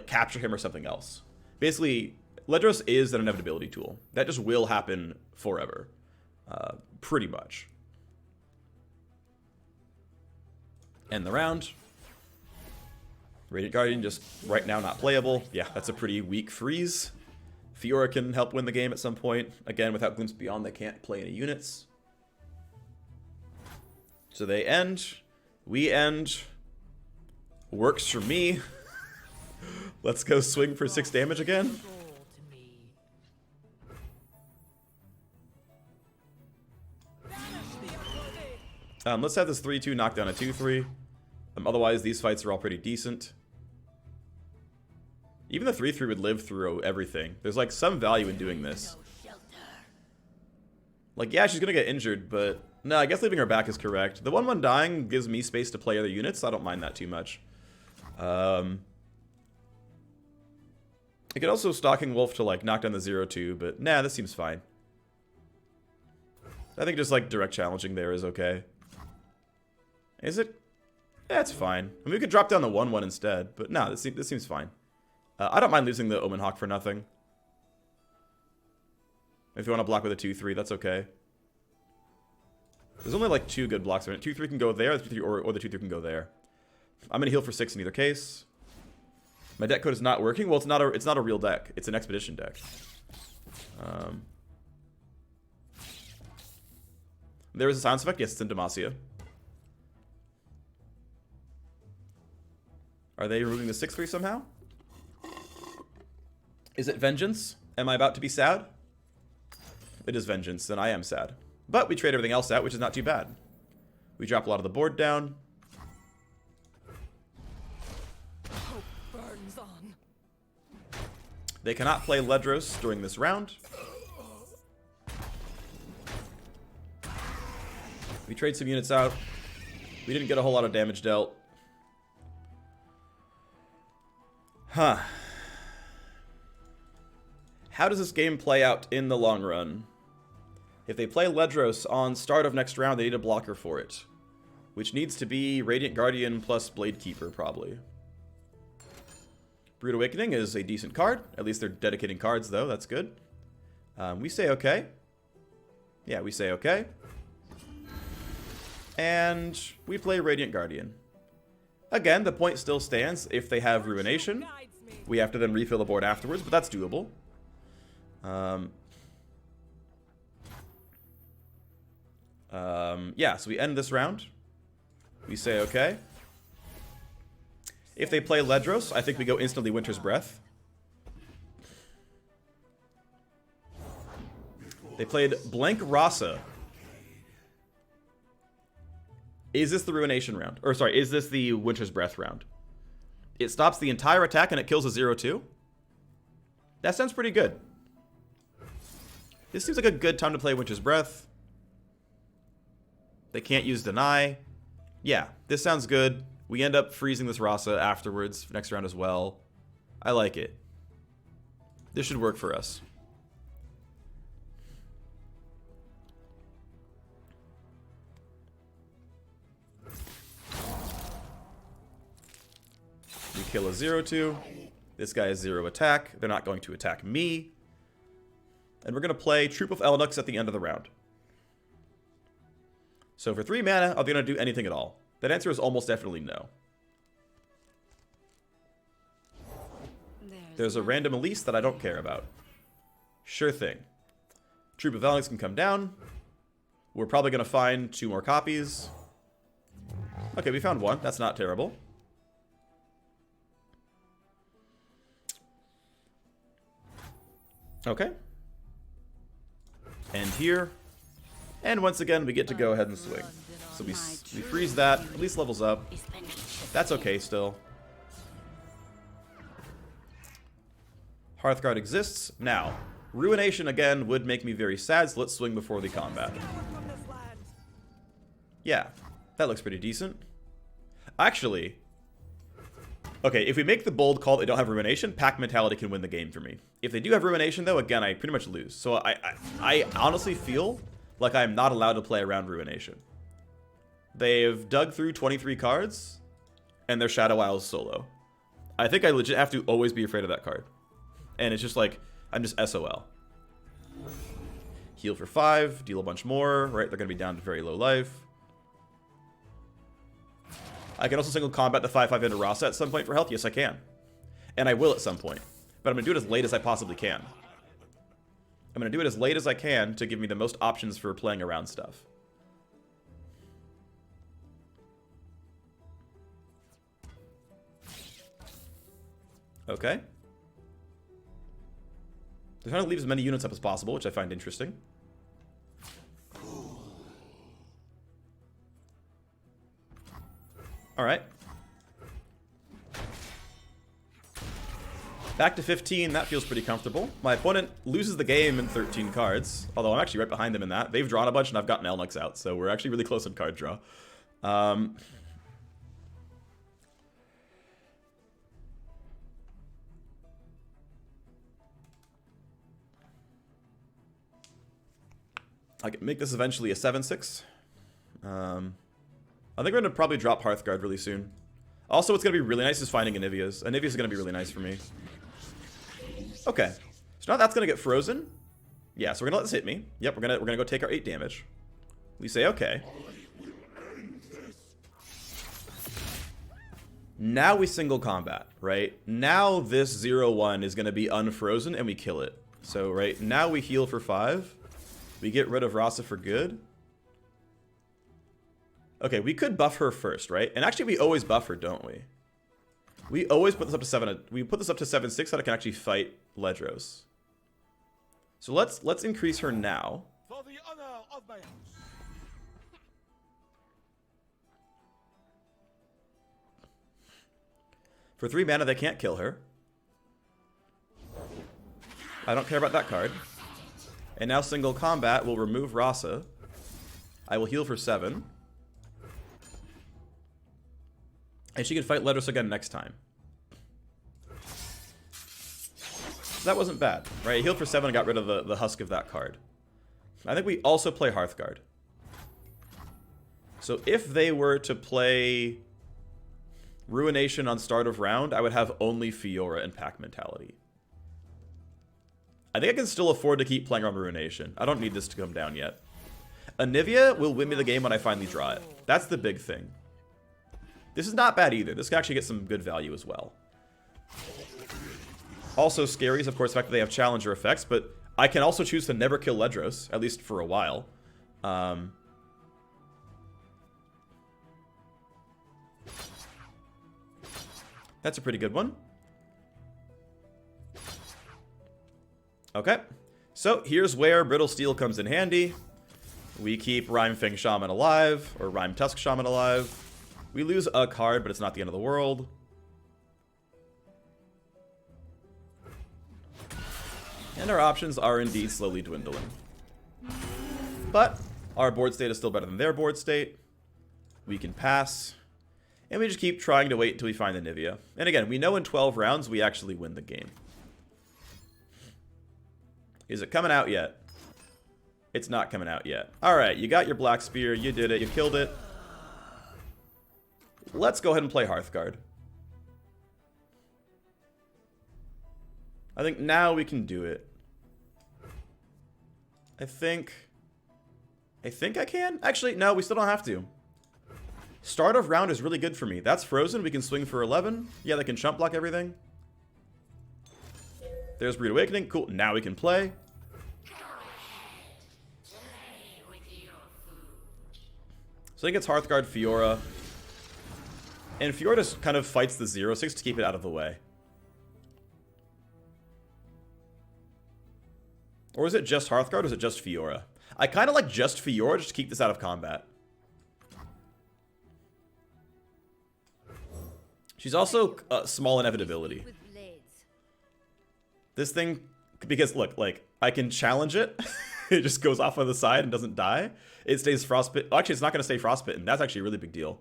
capture him or something else. Basically, Ledros is an inevitability tool. That just will happen forever. Pretty much. End the round. Radiant Guardian just right now not playable. Yeah, that's a pretty weak freeze. Fiora can help win the game at some point. Again, without Glimpse Beyond, they can't play any units. So they end. We end. Works for me. Let's go swing for 6 damage again. Let's have this 3-2 knock down a 2-3. Otherwise, these fights are all pretty decent. Even the 3-3 would live through everything. There's, like, some value in doing this. Like, yeah, she's gonna get injured, but... No, I guess leaving her back is correct. The 1-1 dying gives me space to play other units, so I don't mind that too much. I could also Stalking Wolf to, like, knock down the 0-2, but nah, this seems fine. I think just, like, direct challenging there is okay. Is it? Yeah, it's fine. I mean, we could drop down the 1-1 instead, but no, this seems fine. I don't mind losing the Omen Hawk for nothing. If you want to block with a 2-3, that's okay. There's only like 2 good blocks on it. 2-3 can go there, or the 2-3 can go there. I'm gonna heal for 6 in either case. My deck code is not working. Well, it's not a real deck. It's an expedition deck. There is a silence effect. Yes, it's in Demacia. Are they removing the 6-3 somehow? Is it Vengeance? Am I about to be sad? It is Vengeance, then I am sad. But we trade everything else out, which is not too bad. We drop a lot of the board down. Hope burns on. They cannot play Ledros during this round. We trade some units out. We didn't get a whole lot of damage dealt. Huh. How does this game play out in the long run? If they play Ledros on start of next round, they need a blocker for it. Which needs to be Radiant Guardian plus Blade Keeper, probably. Brood Awakening is a decent card. At least they're dedicating cards, though. That's good. We say okay. Yeah, we say okay. And we play Radiant Guardian. Again, the point still stands. If they have Ruination, we have to then refill the board afterwards, but that's doable. Yeah, so we end this round. We say okay. If they play Ledros, I think we go instantly Winter's Breath. They played Blank Rasa. Is this the Ruination round? Or sorry, is this the Winter's Breath round? It stops the entire attack and it kills a 0-2? That sounds pretty good. This seems like a good time to play Winter's Breath. They can't use Deny. Yeah, this sounds good. We end up freezing this Rasa afterwards, next round as well. I like it. This should work for us. We kill a 0-2. This guy is 0 attack. They're not going to attack me. And we're going to play Troop of Elnuks at the end of the round. So for 3 mana, are they going to do anything at all? That answer is almost definitely no. There's a random Elise that I don't care about. Sure thing. Troop of Elnuks can come down. We're probably going to find 2 more copies. Okay, we found 1. That's not terrible. Okay. End here. And once again, we get to go ahead and swing. So we freeze that, at least levels up. That's okay still. Hearthguard exists. Now, Ruination again would make me very sad, so let's swing before the combat. Yeah, that looks pretty decent. Actually, okay, if we make the bold call they don't have Ruination, Pack Mentality can win the game for me. If they do have Ruination, though, again, I pretty much lose. So I honestly feel like I'm not allowed to play around Ruination. They've dug through 23 cards, and their Shadow Isles solo. I think I legit have to always be afraid of that card. And it's just like, I'm just SOL. Heal for 5, deal a bunch more, right? They're going to be down to very low life. I can also single combat the 5/5 into Rasa at some point for health. Yes, I can. And I will at some point. But I'm going to do it as late as I possibly can. I'm going to do it as late as I can to give me the most options for playing around stuff. Okay. They're trying to leave as many units up as possible, which I find interesting. Alright. Back to 15, that feels pretty comfortable. My opponent loses the game in 13 cards, although I'm actually right behind them in that. They've drawn a bunch and I've gotten Elnuks out, so we're actually really close in card draw. I can make this eventually a 7/6. I think we're going to probably drop Hearthguard really soon. Also, what's going to be really nice is finding Anivia's. Anivia's going to be really nice for me. Okay. So now that's going to get frozen. Yeah, so we're going to let this hit me. Yep, we're going to go take our 8 damage. We say, okay. Now we single combat, right? Now this 0/1 is going to be unfrozen and we kill it. So, right, now we heal for 5. We get rid of Rasa for good. Okay, we could buff her first, right? And actually, we always buff her, don't we? We always put this up to 7. We put this up to 7/6 so that I can actually fight Ledros. So let's increase her now. For the honor of my house. For 3 mana, they can't kill her. I don't care about that card. And now single combat will remove Rasa. I will heal for 7. And she can fight Ledros again next time. That wasn't bad, right? I healed for 7 and got rid of the husk of that card. I think we also play Hearthguard. So if they were to play Ruination on start of round, I would have only Fiora and Pack Mentality. I think I can still afford to keep playing on Ruination. I don't need this to come down yet. Anivia will win me the game when I finally draw it. That's the big thing. This is not bad either. This can actually get some good value as well. Also scary is, of course, the fact that they have challenger effects, but I can also choose to never kill Ledros, at least for a while. That's a pretty good one. Okay, so here's where Brittle Steel comes in handy. We keep Rhymefang Shaman alive, or Rhyme Tusk Shaman alive. We lose a card, but it's not the end of the world. And our options are indeed slowly dwindling. But our board state is still better than their board state. We can pass. And we just keep trying to wait until we find the Nivea. And again, we know in 12 rounds we actually win the game. Is it coming out yet? It's not coming out yet. Alright, you got your Black Spear, you did it, you killed it. Let's go ahead and play Hearthguard. I think now we can do it. I think I can? Actually, no, we still don't have to. Start of round is really good for me. That's frozen, we can swing for 11. Yeah, they can chump block everything. There's Breed Awakening, cool, now we can play. So I think it's Hearthguard, Fiora. And Fiora just kind of fights the 0/6 to keep it out of the way. Or is it just Hearthguard or is it just Fiora? I kind of like just Fiora just to keep this out of combat. She's also small inevitability. With blades. This thing, because look, like, I can challenge it. It just goes off on the side and doesn't die. It stays frostbitten. Oh, actually, it's not going to stay frostbitten. That's actually a really big deal.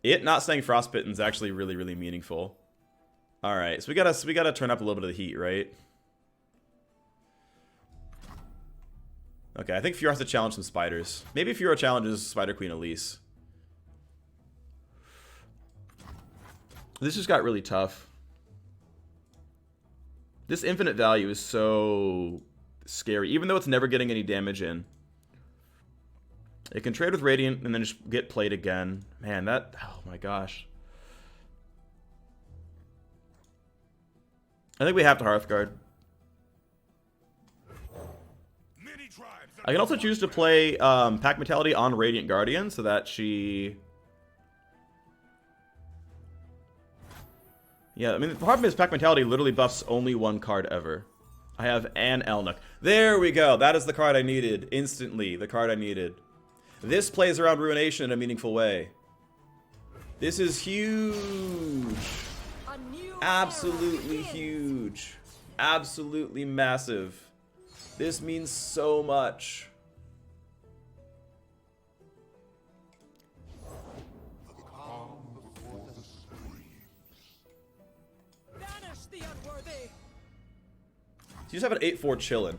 It not staying frostbitten is actually really, really meaningful. All right, so we gotta turn up a little bit of the heat, right? Okay, I think Fiora has to challenge some spiders. Maybe Fiora challenges Spider Queen Elise. This just got really tough. This infinite value is so scary, even though it's never getting any damage in. It can trade with Radiant and then just get played again. Man, that... Oh my gosh. I think we have to Hearthguard. I can also choose to play Pack Mentality on Radiant Guardian so that she... Yeah, I mean, the problem is Pack Mentality literally buffs only one card ever. I have an Elnuk. There we go. That is the card I needed. Instantly, the card I needed. This plays around Ruination in a meaningful way. This is huge. Absolutely huge. Absolutely massive. This means so much. So you just have an 8-4 chillin',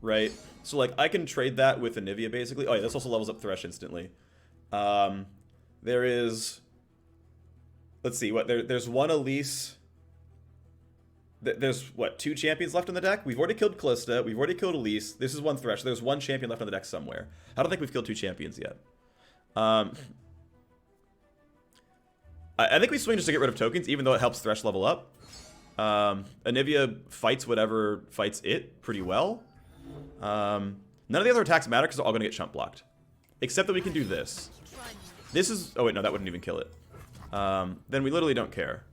right? So like I can trade that with Anivia basically. Oh yeah, this also levels up Thresh instantly. There is, let's see, what there's one Elise. There's what, 2 champions left in the deck? We've already killed Callista. We've already killed Elise. This is one Thresh. There's one champion left on the deck somewhere. I don't think we've killed 2 champions yet. I think we swing just to get rid of tokens, even though it helps Thresh level up. Anivia fights whatever fights it pretty well. None of the other attacks matter because they're all going to get chump blocked. Except that we can do this. This is... Oh wait, no, that wouldn't even kill it. Then we literally don't care.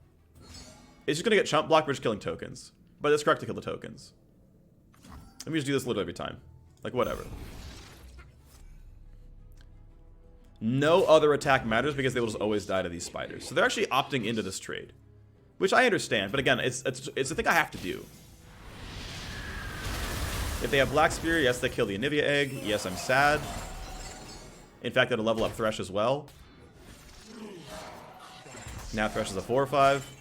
It's just going to get chump blocked, we're just killing tokens. But it's correct to kill the tokens. Let me just do this literally every time. Like, whatever. No other attack matters because they will just always die to these spiders. So they're actually opting into this trade. Which I understand, but again, it's a thing I have to do. If they have Black Spear, yes, they kill the Anivia egg. Yes, I'm sad. In fact, that'll level up Thresh as well. Now Thresh is a 4 or 5.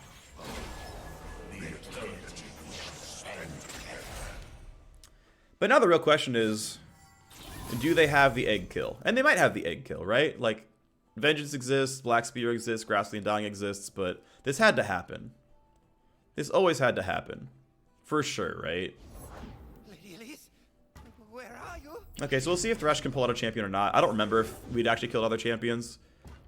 But now the real question is, do they have the egg kill? And they might have the egg kill, right? Like, Vengeance exists, Black Spear exists, Grassly Undying exists, but this had to happen. This always had to happen. For sure, right? Lady Elise, where are you? Okay, so we'll see if Thresh can pull out a champion or not. I don't remember if we'd actually killed other champions.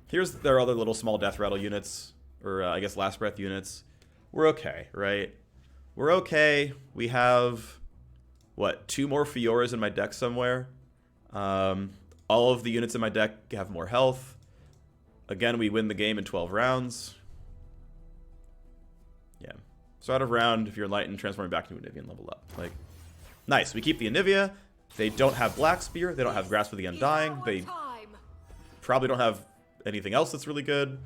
Here's their other little small Death Rattle units, or I guess Last Breath units. We're okay, right? We're okay. We have, what, 2 more Fioras in my deck somewhere. All of the units in my deck have more health. Again, we win the game in 12 rounds. Yeah. So out of round, if you're enlightened, transforming back into Anivia and level up. Like, nice. We keep the Anivia. They don't have Black Spear. They don't have Grasp of the Undying. They probably don't have anything else that's really good.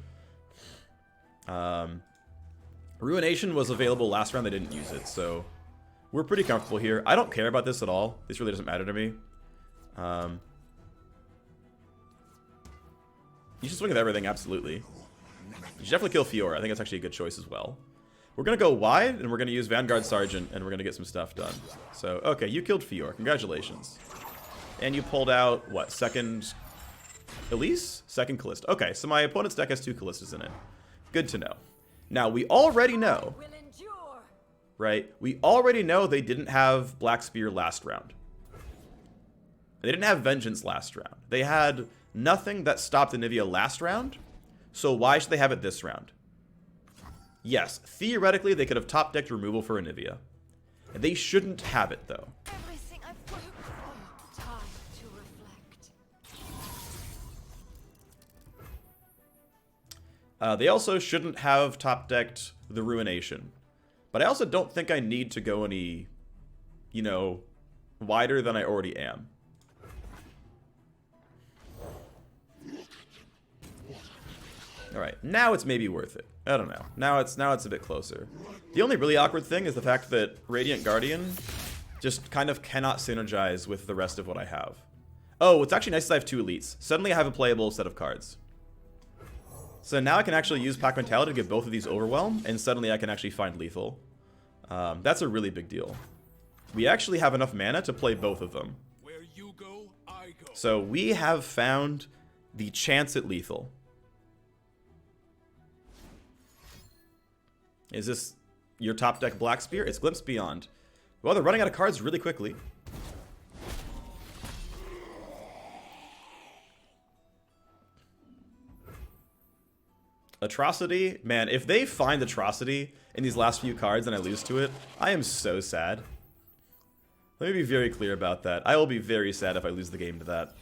Ruination was available last round. They didn't use it, so we're pretty comfortable here. I don't care about this at all. This really doesn't matter to me. You should swing with everything, absolutely. You should definitely kill Fiora. I think that's actually a good choice as well. We're going to go wide, and we're going to use Vanguard Sergeant, and we're going to get some stuff done. So, okay, you killed Fiora. Congratulations. And you pulled out, what, second Elise? Second Callista. Okay, so my opponent's deck has 2 Callistas in it. Good to know. Now, we already know, right? We already know they didn't have Black Spear last round. They didn't have Vengeance last round. They had nothing that stopped Anivia last round, so why should they have it this round? Yes, theoretically, they could have top-decked removal for Anivia. They shouldn't have it, though. Everything I've worked for. Time to reflect. They also shouldn't have top-decked the Ruination, But I also don't think I need to go any, you know, wider than I already am. Alright, now it's maybe worth it. I don't know. Now it's a bit closer. The only really awkward thing is the fact that Radiant Guardian just kind of cannot synergize with the rest of what I have. Oh, what's actually nice is I have 2 elites. Suddenly I have a playable set of cards. So now I can actually use Pack Mentality to get both of these Overwhelm, and suddenly I can actually find lethal. That's a really big deal. We actually have enough mana to play both of them. Where you go, I go. So we have found the chance at lethal. Is this your top deck Black Spear? It's Glimpse Beyond. Well, they're running out of cards really quickly. Atrocity, man, if they find Atrocity in these last few cards and I lose to it, I am so sad. Let me be very clear about that. I will be very sad if I lose the game to that.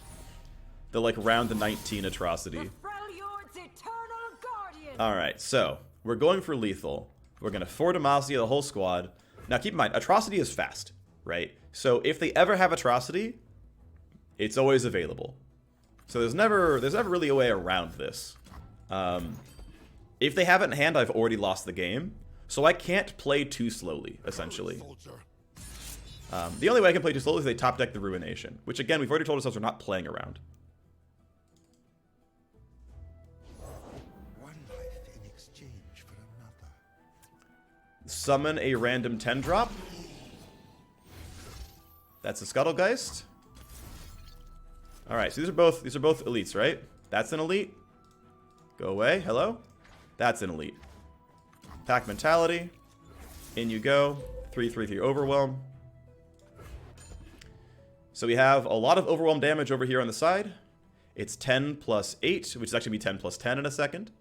The, like, round 19 Atrocity. Alright, so, we're going for lethal. We're going to For Demacia the whole squad. Now, keep in mind, Atrocity is fast, right? So, if they ever have Atrocity, it's always available. So, there's never really a way around this. If they have it in hand, I've already lost the game. So I can't play too slowly, essentially. The only way I can play too slowly is they top deck the Ruination. Which, again, we've already told ourselves we're not playing around. One life in exchange for another. Summon a random 10-drop. That's a Scuttlegeist. Alright, so these are both elites, right? That's an elite. Go away. Hello? That's an elite. Pack Mentality. In you go. 3/3/3 Overwhelm. So we have a lot of Overwhelm damage over here on the side. It's 10 plus 8, which is actually be 10 plus 10 in a second.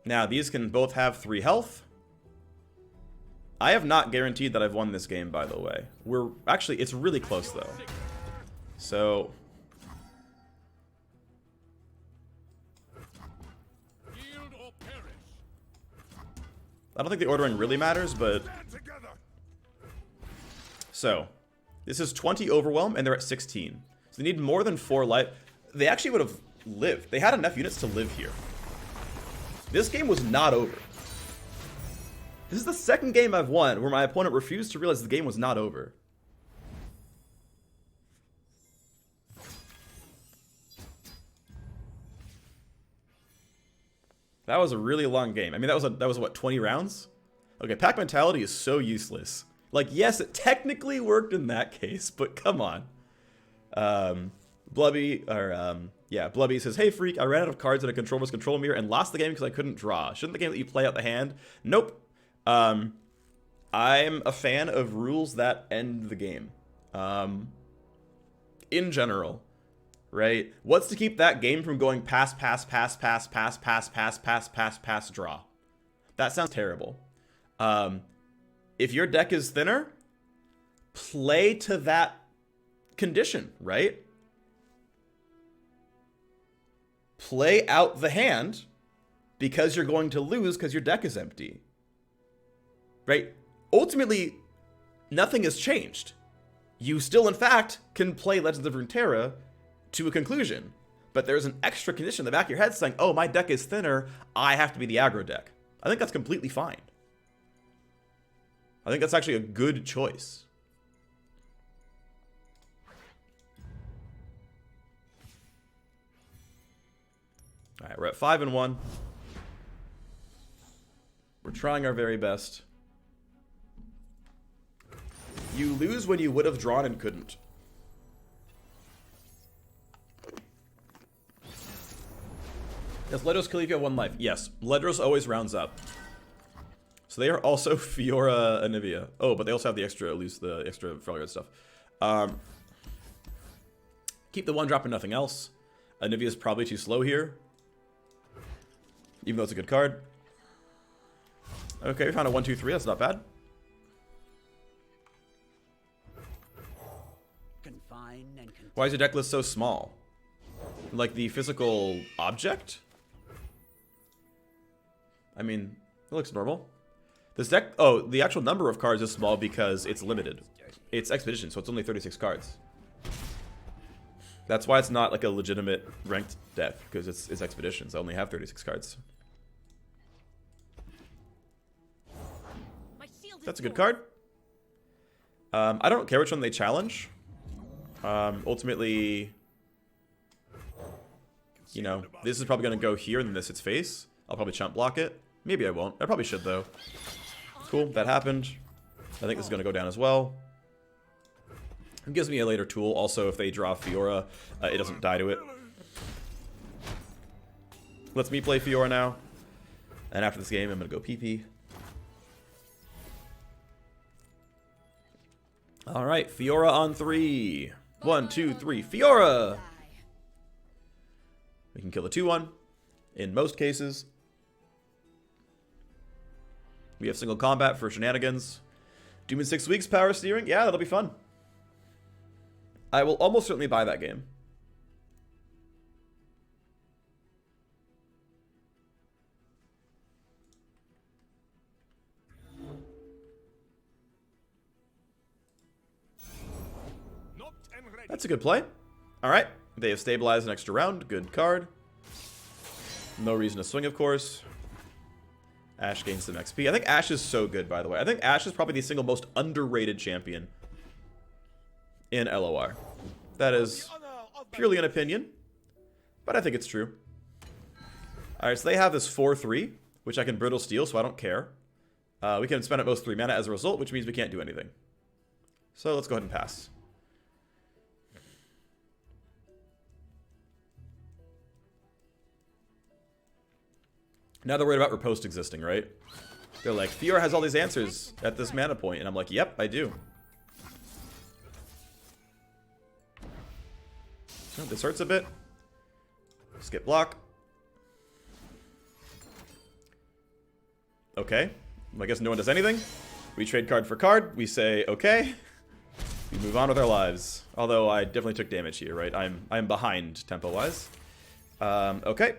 Now, these can both have 3 health. I have not guaranteed that I've won this game, by the way. Actually, it's really close, though. So... Yield or perish. I don't think the ordering really matters, but... Stand together. So, this is 20 Overwhelm, and they're at 16. So they need more than 4 life. They actually would have lived. They had enough units to live here. This game was not over. This is the second game I've won where my opponent refused to realize the game was not over. That was a really long game. I mean, that was what, 20 rounds? Okay, Pack Mentality is so useless. Like, yes, it technically worked in that case, but come on. Blubby says, "Hey, Phreak, I ran out of cards in a control versus control mirror and lost the game because I couldn't draw. Shouldn't the game let you play out the hand?" Nope. I'm a fan of rules that end the game. In general, right? What's to keep that game from going pass, draw? That sounds terrible. If your deck is thinner, play to that condition, right? Play out the hand because you're going to lose because your deck is empty. Right? Ultimately, nothing has changed. You still, in fact, can play Legends of Runeterra to a conclusion. But there's an extra condition in the back of your head saying, oh, my deck is thinner, I have to be the aggro deck. I think that's completely fine. I think that's actually a good choice. Alright, we're at 5-1. We're trying our very best. You lose when you would have drawn and couldn't. Does Ledros kill if you have 1 life? Yes, Ledros always rounds up. So they are also Fiora Anivia. Oh, but they also have the extra, at least the extra Felguard stuff. Keep the 1-drop and nothing else. Anivia is probably too slow here. Even though it's a good card. Okay, we found a 1/2/3. That's not bad. Why is your deck list so small? Like the physical object? I mean, it looks normal. This deck, oh, the actual number of cards is small because it's limited. It's Expedition, so it's only 36 cards. That's why it's not like a legitimate ranked deck, because it's Expeditions. I only have 36 cards. That's a good card. I don't care which one they challenge. Ultimately, you know, this is probably going to go here, and then this its face. I'll probably chump block it. Maybe I won't. I probably should, though. Cool, that happened. I think this is going to go down as well. It gives me a later tool. Also, if they draw Fiora, it doesn't die to it. Lets me play Fiora now. And after this game, I'm going to go PP. Alright, Fiora on 3. 1, 2, 3. Fiora! We can kill a 2-1. In most cases. We have single combat for shenanigans. Doom in 6 weeks, power steering? Yeah, that'll be fun. I will almost certainly buy that game. That's a good play. Alright, they have stabilized an extra round. Good card. No reason to swing, of course. Ashe gains some XP. I think Ashe is so good, by the way. I think Ashe is probably the single most underrated champion in LOR. That is purely an opinion, but I think it's true. Alright, so they have this 4-3, which I can Brittle Steel, so I don't care. We can spend at most 3 mana as a result, which means we can't do anything. So let's go ahead and pass. Now they're worried about Riposte existing, right? They're like, Fiora has all these answers at this mana point. And I'm like, yep, I do. Oh, this hurts a bit. Skip block. Okay. I guess no one does anything. We trade card for card. We say, okay. We move on with our lives. Although I definitely took damage here, right? I'm behind tempo-wise. Okay.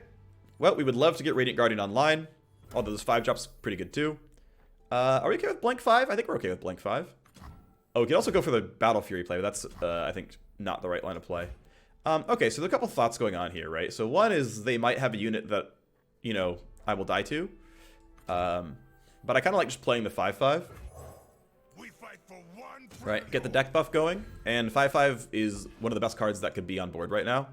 Well, we would love to get Radiant Guardian online, although this 5-drop's pretty good too. Are we okay with blank 5? I think we're okay with blank 5. Oh, we could also go for the Battle Fury play, but that's, I think, not the right line of play. Okay, so there are a couple thoughts going on here, right? So one is they might have a unit that, you know, I will die to. But I kind of like just playing the 5-5. Right, get the deck buff going. And 5-5 is one of the best cards that could be on board right now.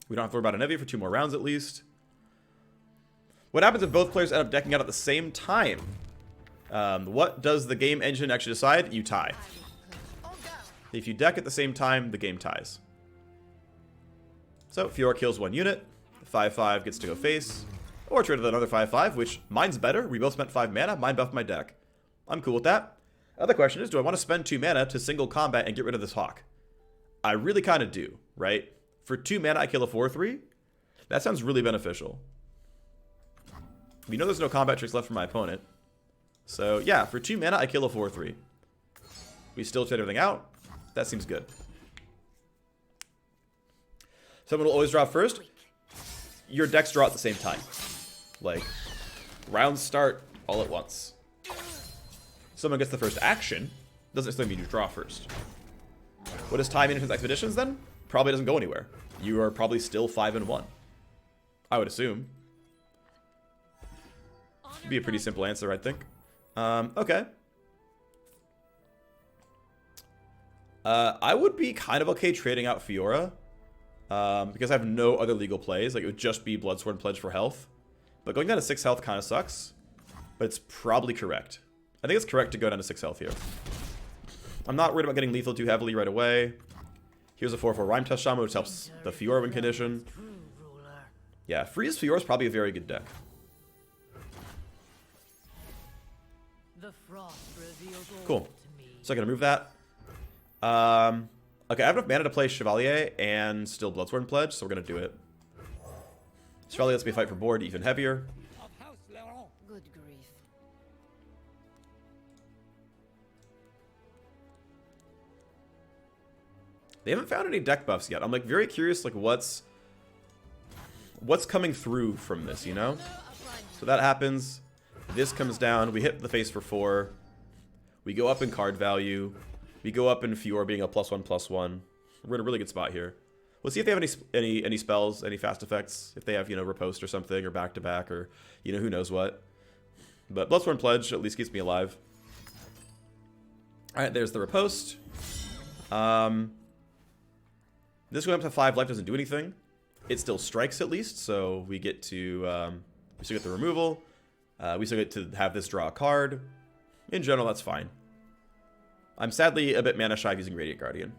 We don't have to worry about an Evi for 2 more rounds at least. What happens if both players end up decking out at the same time? What does the game engine actually decide? You tie. If you deck at the same time, the game ties. So, Fiora kills 1 unit. 5-5 gets to go face. Or trade with another 5-5, which mine's better. We both spent 5 mana. Mine buffed my deck. I'm cool with that. Other question is, do I want to spend 2 mana to single combat and get rid of this Hawk? I really kind of do, right? For 2 mana, I kill a 4-3. That sounds really beneficial. We know there's no combat tricks left for my opponent. So, yeah, for 2 mana, I kill a 4-3. We still trade everything out. That seems good. Someone will always draw first. Your decks draw at the same time. Like, rounds start all at once. Someone gets the first action. Doesn't necessarily mean you draw first. What does time mean in Expeditions, then? Probably doesn't go anywhere. You are probably still 5-1. I would assume. Should be a pretty simple answer, I think. Okay. I would be kind of okay trading out Fiora. Because I have no other legal plays. Like, it would just be Bloodsworn Pledge for health. But going down to 6 health kind of sucks. But it's probably correct. I think it's correct to go down to 6 health here. I'm not worried about getting lethal too heavily right away. Here's a 4-4 Rhyme Test Shaman, which helps the Fiora win condition. Yeah, Freeze Fiora is probably a very good deck. Cool. So I'm going to move that. Okay, I have enough mana to play Chevalier and still Bloodsworn Pledge, so we're going to do it. Chevalier lets me fight for board even heavier. They haven't found any deck buffs yet. I'm like very curious, like what's coming through from this, you know? So that happens. This comes down. We hit the face for 4. We go up in card value. We go up in Fiora being a +1/+1. We're in a really good spot here. Let's see if they have any spells, any fast effects. If they have, you know, riposte or something, or back to back, or you know, who knows what. But +1 pledge at least keeps me alive. All right, there's the riposte. This going up to 5 life doesn't do anything. It still strikes at least, so we get to we still get the removal. We still get to have this draw a card. In general, that's fine. I'm sadly a bit mana shy of using Radiant Guardian.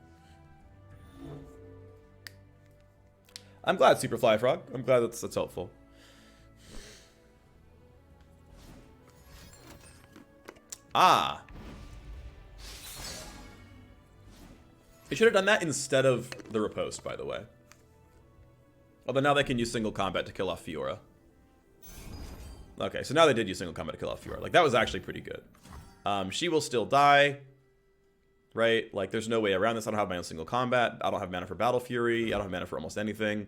I'm glad, Superfly Frog. I'm glad that's helpful. Ah. They should have done that instead of the riposte, by the way. Although now they can use single combat to kill off Fiora. Okay, so now they did use single combat to kill off Fiora. Like, that was actually pretty good. She will still die. Right? Like, there's no way around this. I don't have my own single combat. I don't have mana for Battle Fury. I don't have mana for almost anything.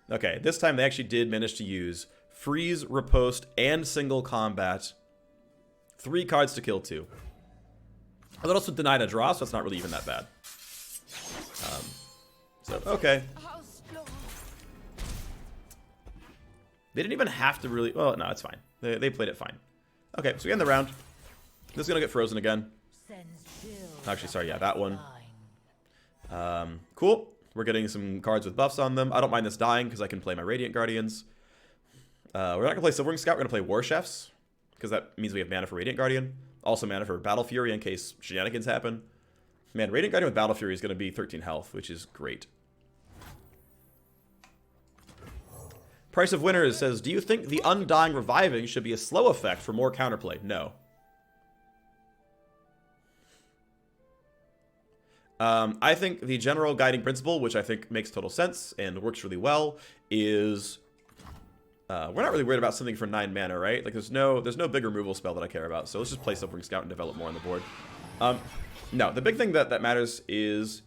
Okay, this time they actually did manage to use freeze, riposte, and single combat. 3 cards to kill 2. That also denied a draw, so it's not really even that bad. So, okay. They didn't even have to really... Well, no, it's fine. They played it fine. Okay, so we end the round. This is going to get frozen again. Actually, sorry, yeah, that one. Cool. We're getting some cards with buffs on them. I don't mind this dying because I can play my Radiant Guardians. We're not going to play Silvering Scout. We're going to play War Chefs because that means we have mana for Radiant Guardian. Also mana for Battle Fury in case shenanigans happen. Man, Radiant Guardian with Battle Fury is going to be 13 health, which is great. Price of Winners says, do you think the Undying Reviving should be a slow effect for more counterplay? No. I think the general guiding principle, which I think makes total sense and works really well, is we're not really worried about something for 9 mana, right? Like there's no big removal spell that I care about, so let's just play Silvering Scout and develop more on the board. No, the big thing that matters is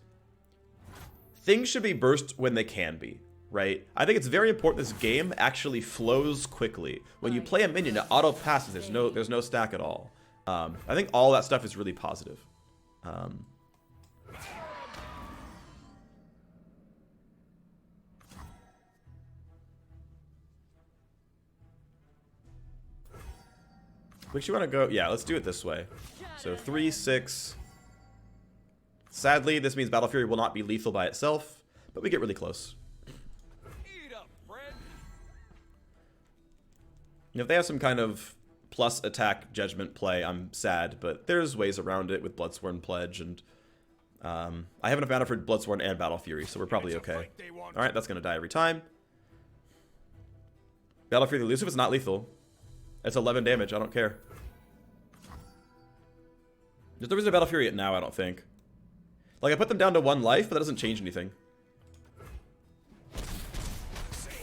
things should be burst when they can be, right? I think it's very important this game actually flows quickly. When you play a minion, it auto passes. There's no stack at all. I think all that stuff is really positive. Which you want to go? Yeah, let's do it this way. So 3, 6. Sadly, this means Battle Fury will not be lethal by itself, but we get really close. Eat up, friend. If they have some kind of plus attack judgment play, I'm sad, but there's ways around it with Bloodsworn Pledge, and I have enough mana for Bloodsworn and Battle Fury, so we're probably okay. Alright, that's going to die every time. Battle Fury elusive is not lethal. It's 11 damage, I don't care. There's no reason to Battle Fury it now, I don't think. Like, I put them down to 1 life, but that doesn't change anything.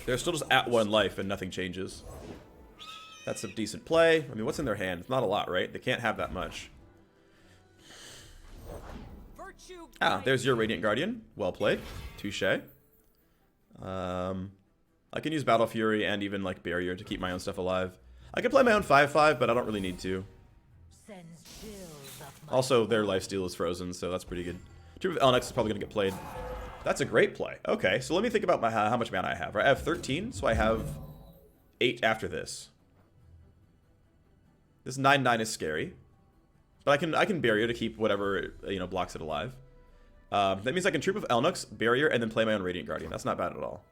They're still just at 1 life and nothing changes. That's a decent play. I mean, what's in their hand? It's not a lot, right? They can't have that much. Ah, there's your Radiant Guardian. Well played. Touché. I can use Battle Fury and even, like, Barrier to keep my own stuff alive. I could play my own 5/5, but I don't really need to. Also, their lifesteal is frozen, so that's pretty good. Troop of Elnuks is probably going to get played. That's a great play. Okay, so let me think about how much mana I have. Right, I have 13, so I have 8 after this. This 9/9 is scary, but I can Barrier to keep whatever, you know, blocks it alive. That means I can Troop of Elnuks, Barrier, and then play my own Radiant Guardian. That's not bad at all.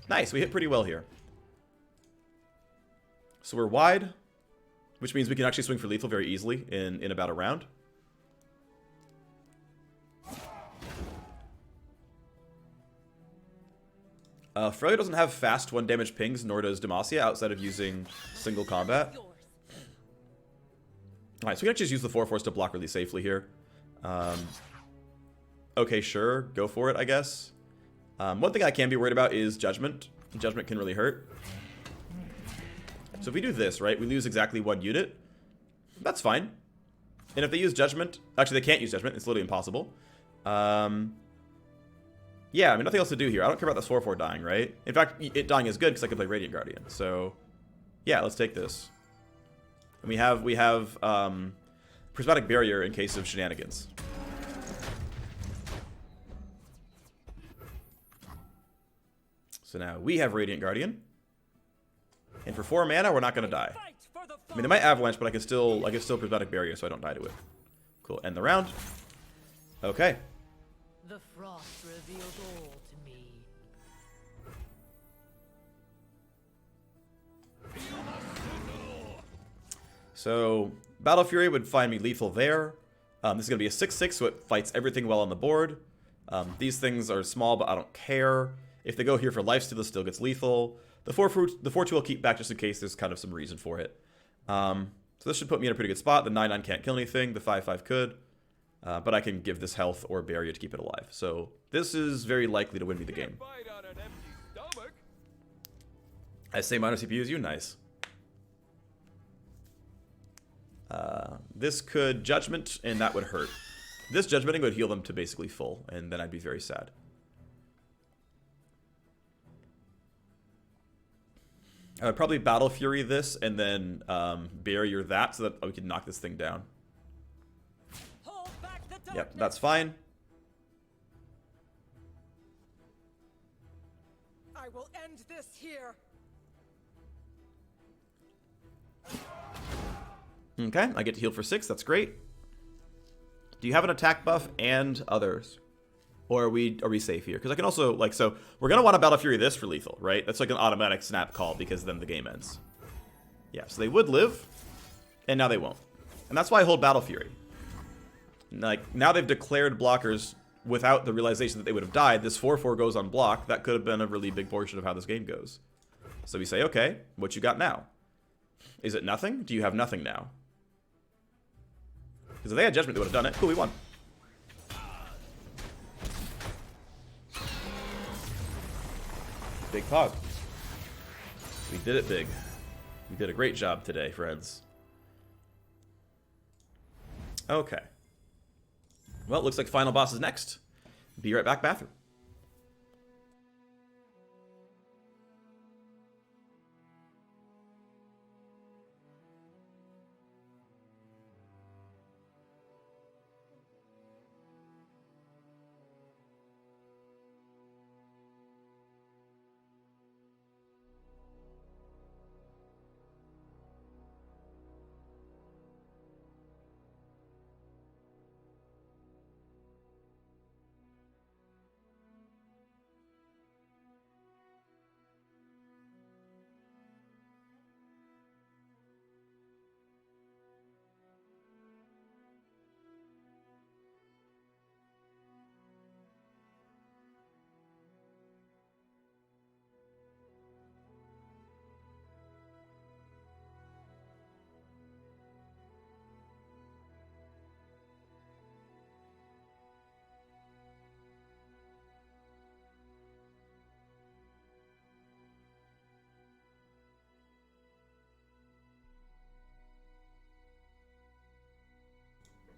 Nice, we hit pretty well here. So we're wide, which means we can actually swing for lethal very easily in about a round. Fiora doesn't have fast 1 damage pings, nor does Demacia, outside of using single combat. Alright, so we can actually just use the 4/4 to block really safely here. Okay, sure, go for it, I guess. One thing I can be worried about is Judgment. Judgment can really hurt. So if we do this, right, we lose exactly 1 unit. That's fine. And if they use Judgment, actually they can't use Judgment, it's literally impossible. Yeah, I mean, nothing else to do here. I don't care about this 4/4 dying, right? In fact, it dying is good because I can play Radiant Guardian. So, yeah, let's take this. And we have Prismatic Barrier in case of shenanigans. So now we have Radiant Guardian. And for 4 mana, we're not going to die. I mean, they might Avalanche, but I can still Prismatic Barrier so I don't die to it. Cool, end the round. Okay. The frost revealed all to me. So, Battle Fury would find me lethal there. This is going to be a 6/6, so it fights everything well on the board. These things are small, but I don't care. If they go here for lifesteal, this still gets lethal. The 4/2 I'll keep back just in case there's kind of some reason for it. So this should put me in a pretty good spot. The 9/9 can't kill anything. The 5/5 could. But I can give this health or barrier to keep it alive. So this is very likely to win me the game. I say minor CPU as you, nice. This could Judgment, and that would hurt. This Judgmenting would heal them to basically full, and then I'd be very sad. I would probably Battle Fury this, and then barrier that, so that we can knock this thing down. Yep, that's fine. I will end this here. Okay, I get to heal for 6. That's great. Do you have an attack buff and others? Or are we safe here? Because I can also, like, so we're going to want to Battle Fury this for lethal, right? That's like an automatic snap call because then the game ends. Yeah, so they would live, and now they won't. And that's why I hold Battle Fury. Like, now they've declared blockers without the realization that they would have died. This 4/4 goes on block. That could have been a really big portion of how this game goes. So we say, okay, what you got now? Is it nothing? Do you have nothing now? Because if they had Judgment, they would have done it. Cool, we won. Big pog. We did it big. We did a great job today, friends. Okay. Well, it looks like final boss is next. Be right back, bathroom.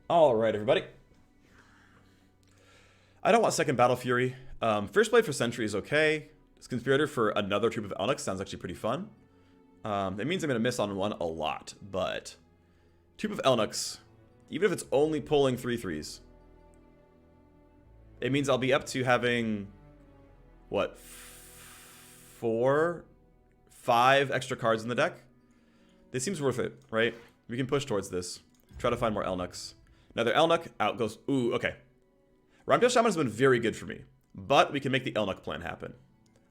Alright, everybody. I don't want second Battle Fury. First Blade for Sentry is okay. This Conspirator for another Troop of Elnuks sounds actually pretty fun. It means I'm going to miss on one a lot, but Troop of Elnuks, even if it's only pulling 3/3s, it means I'll be up to having, what, 4, 5 extra cards in the deck? This seems worth it, right? We can push towards this. Try to find more Elnuks. Another Elnuk, out goes, ooh, okay. Rhyme Shaman has been very good for me, but we can make the Elnuk plan happen.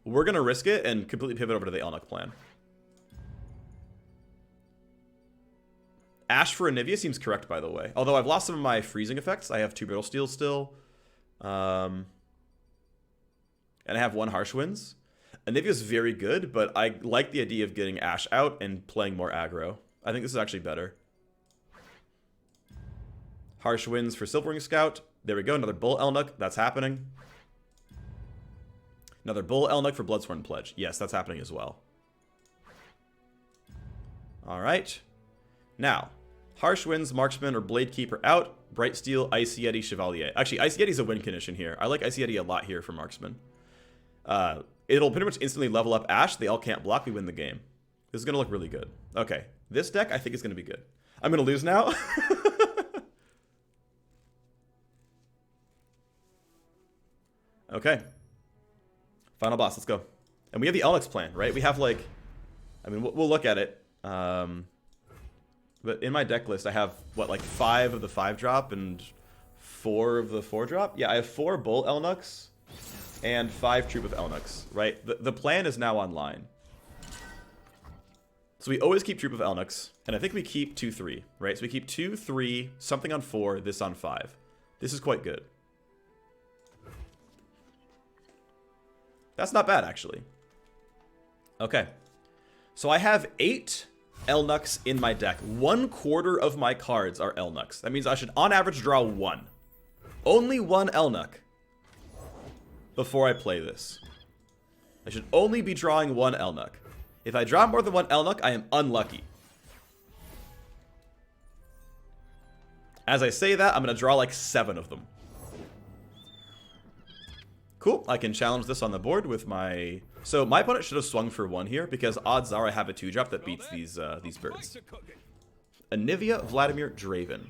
We're going to risk it and completely pivot over to the Elnuk plan. Ashe for Anivia seems correct, by the way. Although I've lost some of my freezing effects. I have 2 Brittle Steel still. And I have 1 Harsh Winds. Anivia's very good, but I like the idea of getting Ashe out and playing more aggro. I think this is actually better. Harsh Winds for Silverwing Scout. There we go, another Bull Elnuk. That's happening. Another Bull Elnuk for Bloodsworn Pledge. Yes, that's happening as well. Alright. Now, Harsh Winds, Marksman, or Blade Keeper out. Bright Steel, Icy Yeti, Chevalier. Actually, Icy Yeti's a win condition here. I like Icy Yeti a lot here for Marksman. It'll pretty much instantly level up Ashe. They all can't block. We win the game. This is going to look really good. Okay. This deck, I think, is going to be good. I'm going to lose now. Okay. Final boss. Let's go. And we have the Elnuks plan, right? We have, like... I mean, we'll look at it. But in my deck list, I have, what, like 5 of the 5-drop and 4 of the 4-drop? Yeah, I have 4 Bull Elnuks and 5 Troop of Elnuks, right? The plan is now online. So we always keep Troop of Elnuks, and I think we keep 2-3, right? So we keep 2, 3, something on 4, this on 5. This is quite good. That's not bad, actually. Okay. So I have 8 Elnuks in my deck. 1/4 of my cards are Elnuks. That means I should, on average, draw 1. Only 1 Elnuk before I play this. I should only be drawing 1 Elnuk. If I draw more than 1 Elnuk, I am unlucky. As I say that, I'm going to draw like 7 of them. Cool. I can challenge this on the board with my... So my opponent should have swung for 1 here, because odds are I have a 2-drop that beats these birds. Anivia, Vladimir, Draven.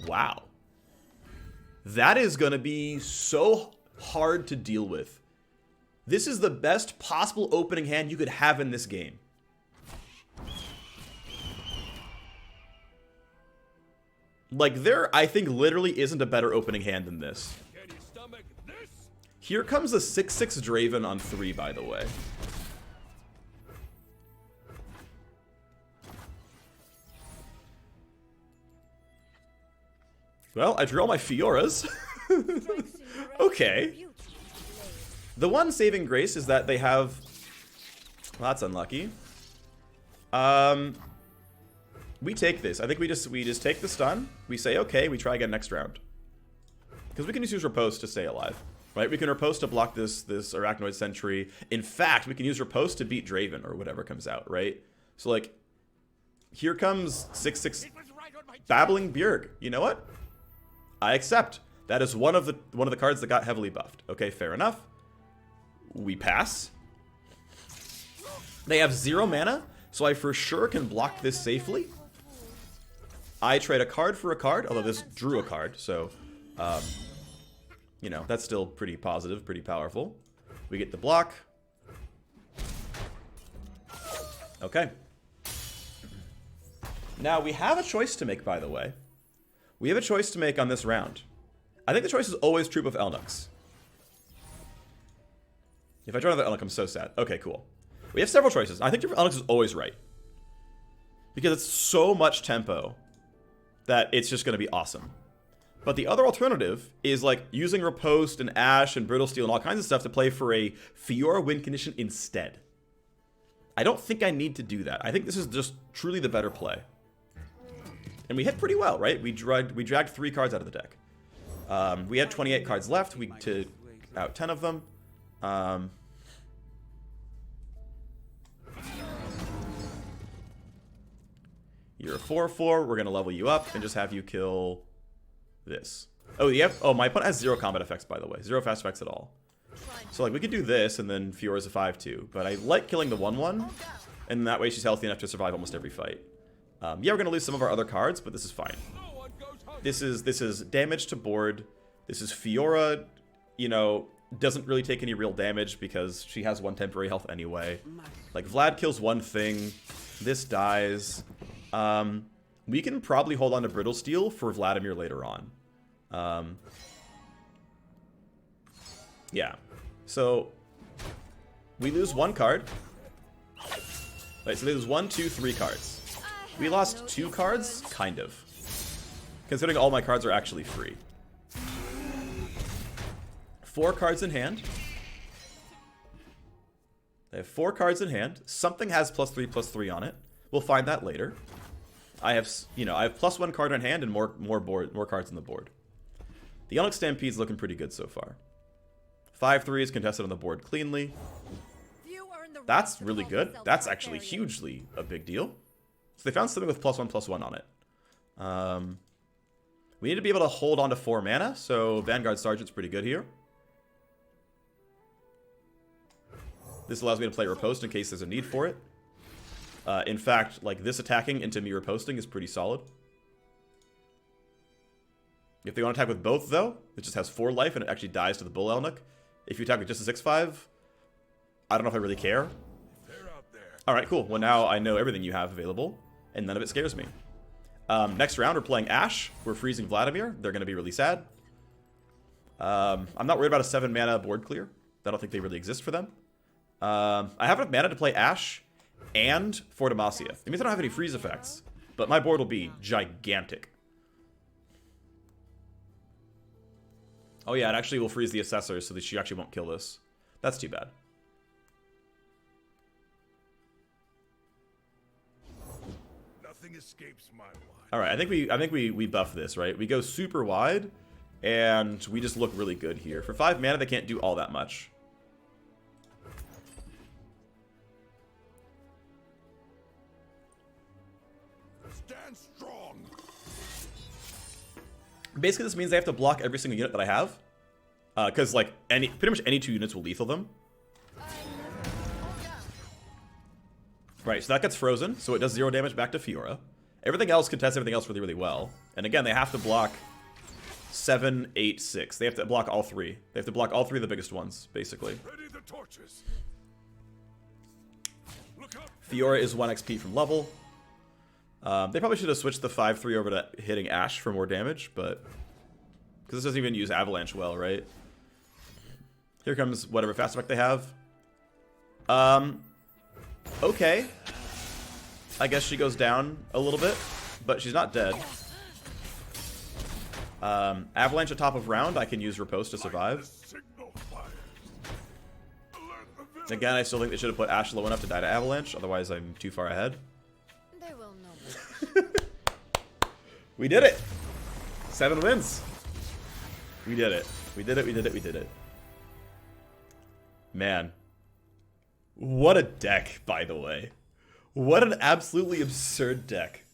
Wow. That is going to be so hard to deal with. This is the best possible opening hand you could have in this game. Like, there, I think, literally isn't a better opening hand than this. Here comes a 6/6 Draven on 3, by the way. Well, I drew all my Fioras. Okay. The one saving grace is that they have... Well, that's unlucky. We take this. I think we just take the stun. We say, okay, we try again next round. Because we can just use Riposte to stay alive. Right? We can Riposte to block this Arachnoid Sentry. In fact, we can use Riposte to beat Draven or whatever comes out, right? So, like, here comes 6/6 Babbling Bjerg. You know what? I accept. That is one of the cards that got heavily buffed. Okay, fair enough. We pass. They have 0 mana, so I for sure can block this safely. I trade a card for a card, although this drew a card, so... you know, that's still pretty positive, pretty powerful. We get the block. Okay. Now, we have a choice to make, by the way. We have a choice to make on this round. I think the choice is always Troop of Elnuks. If I draw another Elnuk, I'm so sad. Okay, cool. We have several choices. I think Troop of Elnuks is always right. Because it's so much tempo that it's just going to be awesome. But the other alternative is like using Riposte and Ashe and Brittle Steel and all kinds of stuff to play for a Fiora win condition instead. I don't think I need to do that. I think this is just truly the better play. And we hit pretty well, right? We dragged 3 cards out of the deck. We had 28 cards left. We took out 10 of them. You're a 4/4. We're going to level you up and just have you kill this. Oh, yeah. Oh, my opponent has 0 combat effects, by the way. 0 fast effects at all. So, like, we could do this, and then Fiora's a 5/2. But I like killing the 1/1, and that way she's healthy enough to survive almost every fight. Yeah, we're going to lose some of our other cards, but this is fine. This is damage to board. This is Fiora, you know, doesn't really take any real damage because she has 1 temporary health anyway. Like, Vlad kills 1 thing. This dies. We can probably hold on to Brittle Steel for Vladimir later on. Yeah. So, we lose 1 card. Right, so they lose 1, 2, 3 cards. We lost 2 cards? Kind of. Considering all my cards are actually free. 4 cards in hand. They have 4 cards in hand. Something has +3/+3 on it. We'll find that later. I have, you know, I have +1 card in hand and more cards on the board. The Elnuk Stampede's looking pretty good so far. 5/3 is contested on the board cleanly. That's really good. That's actually hugely a big deal. So they found something with +1/+1 on it. We need to be able to hold on to 4 mana, so Vanguard Sergeant's pretty good here. This allows me to play Riposte in case there's a need for it. In fact, like this attacking into me riposting is pretty solid. If they want to attack with both, though, it just has 4 life and it actually dies to the Bull Elnuk. If you attack with just a 6/5, I don't know if I really care. Alright, cool. Well, now I know everything you have available, and none of it scares me. Next round, we're playing Ashe. We're freezing Vladimir. They're going to be really sad. I'm not worried about a 7 mana board clear. I don't think they really exist for them. I have enough mana to play Ashe and for Demacia. It means I don't have any freeze effects, but my board will be gigantic. Oh yeah, it actually will freeze the Assessor so that she actually won't kill this. That's too bad. Nothing escapes my mind. All right, I think we buff this, right? We go super wide, and we just look really good here. For 5 mana, they can't do all that much. Stand strong. Basically, this means they have to block every single unit that I have, because like pretty much any 2 units will lethal them. Right, so that gets frozen, so it does 0 damage back to Fiora. Everything else contests everything else really, really well. And again, they have to block 7, 8, 6. They have to block all 3. They have to block all 3 of the biggest ones, basically. Ready the torches. Look up. Fiora is 1 XP from level. They probably should have switched the 5/3 over to hitting Ashe for more damage, but... because this doesn't even use Avalanche well, right? Here comes whatever fast effect they have. Okay. I guess she goes down a little bit, but she's not dead. Avalanche at top of round, I can use Riposte to survive. Signal fires. Alert the village. Again, I still think they should have put Ashe low enough to die to Avalanche, otherwise I'm too far ahead. They will know. We did it! 7 wins! We did it. We did it, we did it, we did it. Man. What a deck, by the way. What an absolutely absurd deck.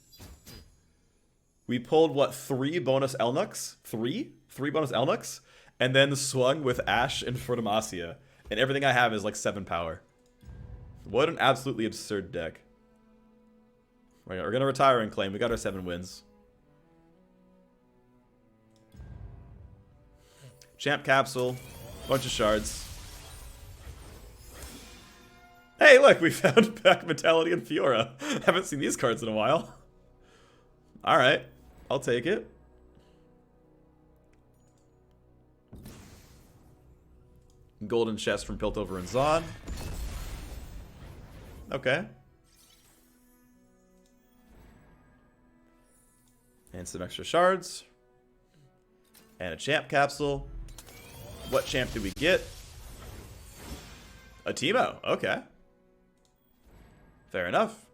We pulled, what, 3 bonus Elnuks? 3? 3 bonus Elnuks? And then swung with Ashe and Demacia. And everything I have is like 7 power. What an absolutely absurd deck. Right, we're gonna retire and claim. We got our 7 wins. Champ capsule. Bunch of shards. Hey, look, we found back Mentality and Fiora. Haven't seen these cards in a while. Alright, I'll take it. Golden chest from Piltover and Zon. Okay. And some extra shards. And a champ capsule. What champ did we get? A Teemo, okay. Fair enough.